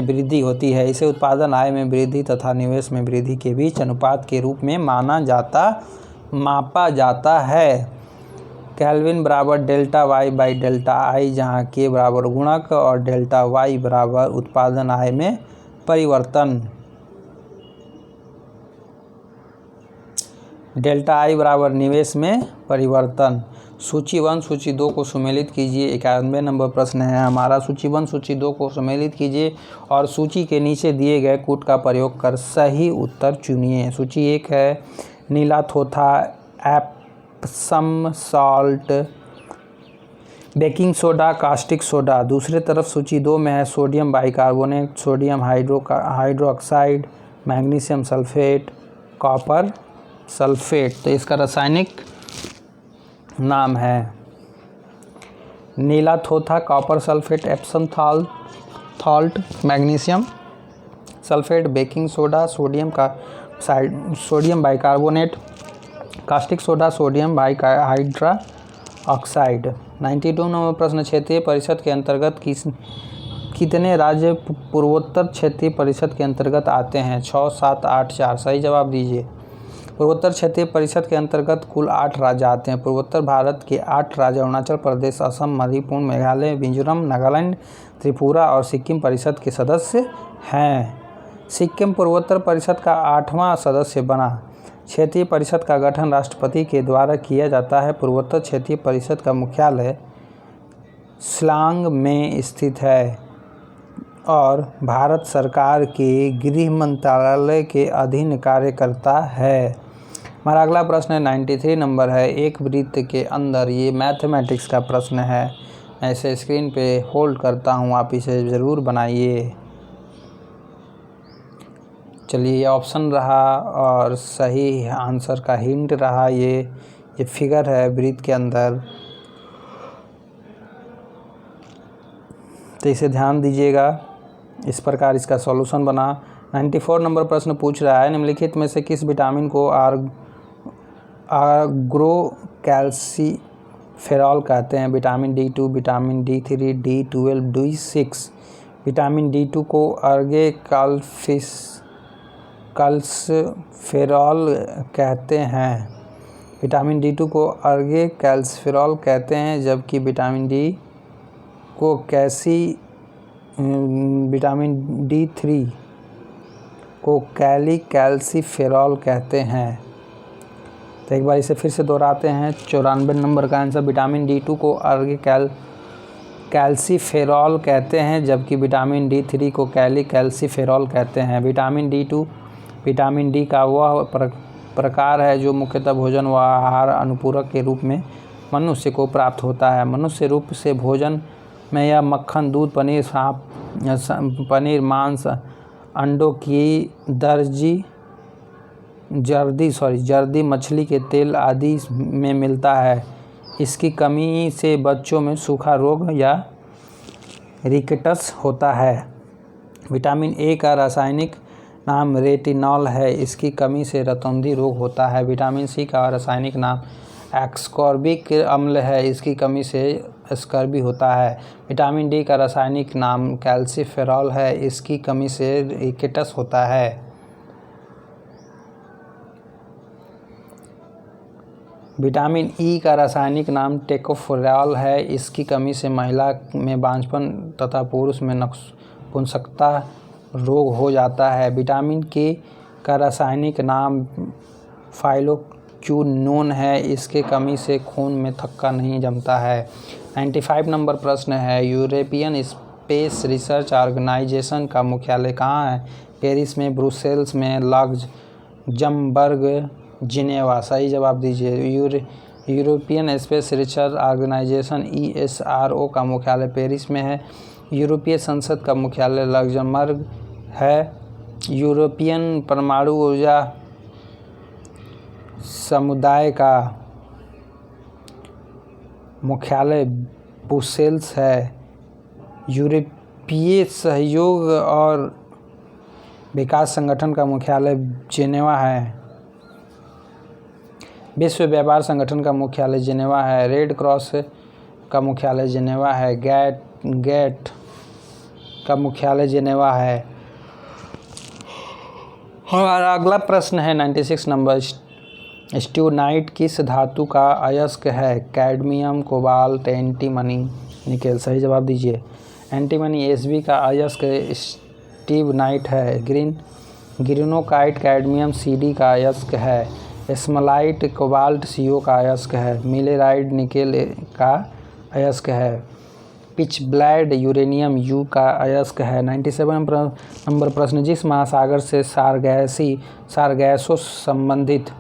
वृद्धि होती है। इसे उत्पादन आय में वृद्धि तथा निवेश में वृद्धि के बीच अनुपात के रूप में मापा जाता है। केल्विन बराबर delta Y by delta I, जहाँ के बराबर गुणक और डेल्टा वाई बराबर उत्पादन आय में परिवर्तन। डेल्टा आई बराबर निवेश में परिवर्तन। सूची 1 सूची 2 को सुमेलित कीजिए। 91 नंबर प्रश्न है हमारा। सूची 1 सूची 2 को सुमेलित कीजिए और सूची के नीचे दिए गए कूट का प्रयोग कर सही उत्तर चुनिए। सूची 1 है नीला थोथा, Epsom salt, baking soda, caustic soda. दूसरे तरफ सूची 2 में है sodium bicarbonate, sodium hydroxide, magnesium sulphate, copper sulphate. तो इसका रासायनिक नाम है नीला थोथा, copper sulphate, Epsom salt, magnesium sulphate, baking soda, sodium bicarbonate, caustic soda, sodium hydroxide. 92 नंबर प्रश्न क्षेत्रीय परिषद के अंतर्गत कितने राज्य पूर्वोत्तर क्षेत्रीय परिषद के अंतर्गत आते हैं? 6 7 8 4। सही जवाब दीजिए। पूर्वोत्तर क्षेत्रीय परिषद के अंतर्गत कुल 8 राज्य आते हैं। पूर्वोत्तर भारत के 8 राज्य अरुणाचल प्रदेश, असम, मणिपुर, मेघालय, मिजोरम, नागालैंड, त्रिपुरा और सिक्किम परिषद के सदस्य हैं। सिक्किम पूर्वोत्तर परिषद का 8वां सदस्य बना। क्षेत्रीय परिषद का गठन राष्ट्रपति के द्वारा किया जाता है। पूर्वोत्तर क्षेत्रीय परिषद का मुख्यालय शिलांग में स्थित है और भारत सरकार के गृह मंत्रालय के अधीन कार्य करता है। हमारा अगला प्रश्न है 93 नंबर है। एक वृत्त के अंदर, ये मैथमेटिक्स का प्रश्न है। ऐसे स्क्रीन पे होल्ड करता हूँ, आप इसे ज़रूर बनाइए। चलिए ये ऑप्शन रहा और सही आंसर का हिंट रहा। ये फिगर है वृत्त के अंदर, तो इसे ध्यान दीजिएगा। इस प्रकार इसका सॉल्यूशन बना। 94 नंबर प्रश्न पूछ रहा है निम्नलिखित में से किस विटामिन को आर्गोकैल्सिफेरॉल कहते हैं? Vitamin D2, vitamin D3, D12, D6। Vitamin D2 को आर्गोकैल्सिफेरॉल कहते हैं। विटामिन D2 को आर्गोकैल्सिफेरॉल कहते हैं, जबकि विटामिन को विटामिन D3 को कैल्सीफेरॉल कहते हैं। तो एक बार इसे फिर से दोहराते हैं। 94 नंबर का आंसर, विटामिन D2 को कैल्सीफेरॉल कहते हैं, जबकि विटामिन D3 को कैल्सीफेरॉल कहते हैं। विटामिन D2 विटामिन डी का वह प्रकार है जो मुख्यतः भोजन व आहार अनुपूरक के रूप में मनुष्य को प्राप्त होता है। मनुष्य रूप से भोजन में यह मक्खन, दूध, पनीर, मांस, अंडों की जर्दी, मछली के तेल आदि में मिलता है। इसकी कमी से बच्चों में सूखा रोग या रिकेटस होता है। विटामिन ए का रासायनिक नाम रेटिनॉल है। इसकी कमी से रतौंधी रोग होता है। विटामिन सी का रासायनिक नाम एस्कॉर्बिक अम्ल है। इसकी कमी से स्कर्वी होता है। विटामिन डी का रासायनिक नाम कैल्सीफेरॉल है। इसकी कमी से रिकेटस होता है। विटामिन ई का रासायनिक नाम टोकोफेरॉल है। इसकी कमी से महिला में बांझपन तथा पुरुष में नपुंसकता रोग हो जाता है। विटामिन के का रासायनिक नाम फाइलोक्विनोन है। इसके कमी से खून में थक्का नहीं जमता है। 95 नंबर प्रश्न है, यूरोपियन स्पेस रिसर्च ऑर्गेनाइजेशन का मुख्यालय कहाँ है? पेरिस में, ब्रुसेल्स में, लक्ज़मबर्ग, जिनेवा। सही जवाब दीजिए। European space research organisation ESRO का मुख्यालय पेरिस में है। यूरोपीय संसद का मुख्यालय लक्ज़मबर्ग है। यूरोपियन परमाणु ऊर्जा समुदाय का मुख्यालय ब्रुसेल्स है। यूरोपीय सहयोग और विकास संगठन का मुख्यालय जिनेवा है। विश्व व्यापार संगठन का मुख्यालय जिनेवा है। रेड क्रॉस का मुख्यालय जिनेवा है। गेट का मुख्यालय जिनेवा है। हमारा अगला प्रश्न है 96 नंबर, स्ट्यूनाइट किस धातु का अयस्क है? Cadmium, cobalt, antimony, nickel. सही जवाब दीजिए। एंटीमनी Sb का अयस्क स्ट्यूनाइट है। ग्रीनोकाइट कैडमियम Cd का अयस्क है। स्मलाइट कोबाल्ट CO का अयस्क है। मिलेराइड निकेल का अयस्क है। पिचब्लेड यूरेनियम U का अयस्क है। 97 नंबर प्रश्न, जिस महासागर से सारगैसो संबंधित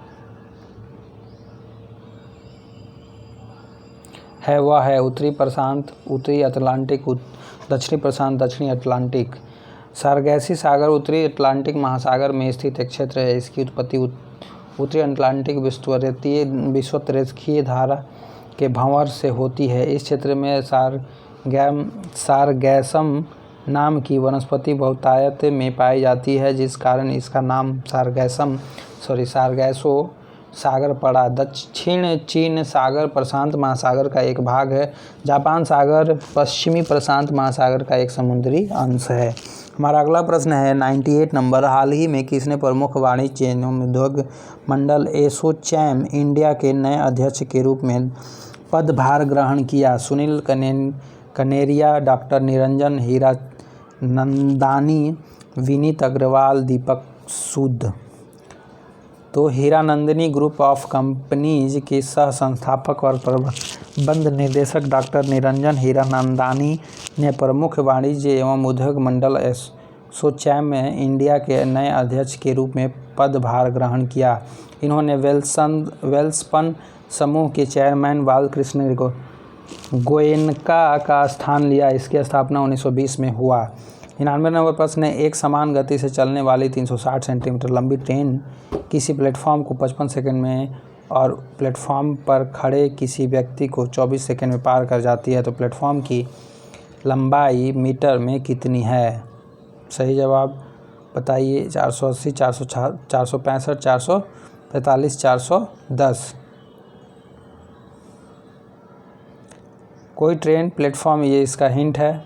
है वह है उत्तरी प्रशांत, उत्तरी अटलांटिक, दक्षिणी प्रशांत, दक्षिणी अटलांटिक। सारगैसी सागर उत्तरी अटलांटिक महासागर में स्थित एक क्षेत्र है। इसकी उत्पत्ति उत्तरी अटलांटिक विषुवतरेखीय धारा के भंवर से होती है। इस क्षेत्र में सारगैसम नाम की वनस्पति बहुतायत में पाई जाती है, जिस कारण इसका नाम सारगैसो सागर पड़ा। दक्षिण चीन सागर प्रशांत महासागर का एक भाग है। जापान सागर पश्चिमी प्रशांत महासागर का एक समुद्री अंश है। हमारा अगला प्रश्न है 98 नंबर, हाल ही में किसने प्रमुख वाणिज्य एवं उद्योग मंडल एसोचैम इंडिया के नए अध्यक्ष के रूप में पदभार ग्रहण किया? सुनील कनेरिया, डॉक्टर निरंजन हीरानंदानी, विनीत अग्रवाल, दीपक सूद। तो हीरानंदानी ग्रुप ऑफ कंपनीज के सह संस्थापक और प्रबंध निदेशक डॉक्टर निरंजन हीरानंदानी ने प्रमुख वाणिज्य एवं उद्योग मंडल एसोचैम में इंडिया के नए अध्यक्ष के रूप में पदभार ग्रहण किया। इन्होंने वेल्सपन समूह के चेयरमैन बालकृष्ण गोयनका का स्थान लिया। इसकी स्थापना 1920 में हुआ। 99 नंबर प्रश्न है, एक समान गति से चलने वाली 360 सेंटीमीटर लंबी ट्रेन किसी प्लेटफॉर्म को 55 सेकंड में और प्लेटफॉर्म पर खड़े किसी व्यक्ति को 24 सेकंड में पार कर जाती है, तो प्लेटफॉर्म की लंबाई मीटर में कितनी है? सही जवाब बताइए। 480, 465, 445, 410। कोई ट्रेन प्लेटफॉर्म, ये इसका हिंट है।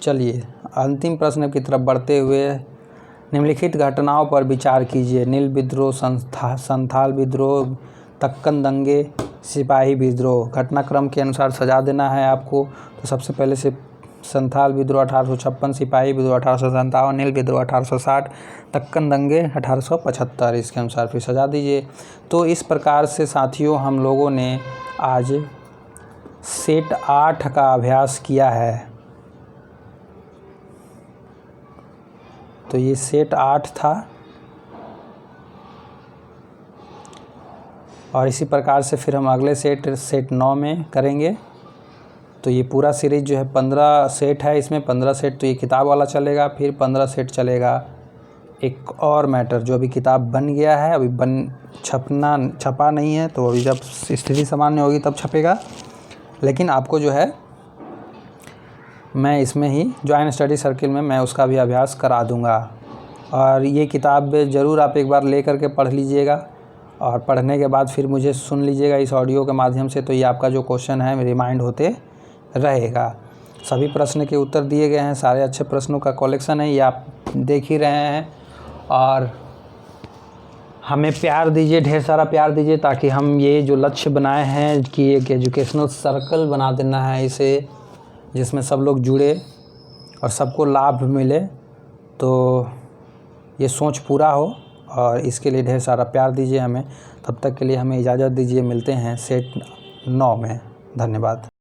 चलिए अंतिम प्रश्न की तरफ बढ़ते हुए निम्नलिखित घटनाओं पर विचार कीजिए। नील विद्रोह, संथाल विद्रोह, दक्कन दंगे, सिपाही विद्रोह घटनाक्रम के अनुसार सजा देना है आपको। तो सबसे पहले से संथाल विद्रोह 1856, सिपाही विद्रोह 1857, नील विद्रोह 1860, दक्कन दंगे 1875, इसके अनुसार फिर सजा दीजिए। तो इस प्रकार से साथियों हम लोगों ने आज सेट 8 का अभ्यास किया है। तो ये सेट 8 था और इसी प्रकार से फिर हम अगले सेट 9 में करेंगे। तो ये पूरा सीरीज़ जो है 15 सेट है, इसमें 15 सेट तो ये किताब वाला चलेगा, फिर 15 सेट चलेगा एक और मैटर जो अभी किताब बन गया है, अभी छपा नहीं है। तो अभी जब स्थिति सामान्य होगी तब छपेगा। लेकिन आपको जो है मैं इसमें ही जॉइन स्टडी सर्किल में मैं उसका भी अभ्यास करा दूंगा। और ये किताब ज़रूर आप एक बार ले करके पढ़ लीजिएगा और पढ़ने के बाद फिर मुझे सुन लीजिएगा इस ऑडियो के माध्यम से। तो ये आपका जो क्वेश्चन है रिमाइंड होते रहेगा। सभी प्रश्न के उत्तर दिए गए हैं, सारे अच्छे प्रश्नों का कलेक्शन है, ये आप देख ही रहे हैं। और हमें प्यार दीजिए, ढेर सारा प्यार दीजिए, ताकि हम ये जो लक्ष्य बनाए हैं कि एक एजुकेशनल सर्कल बना देना है इसे, जिसमें सब लोग जुड़े और सबको लाभ मिले, तो ये सोच पूरा हो। और इसके लिए ढेर सारा प्यार दीजिए हमें। तब तक के लिए हमें इजाज़त दीजिए, मिलते हैं सेट 9 में। धन्यवाद।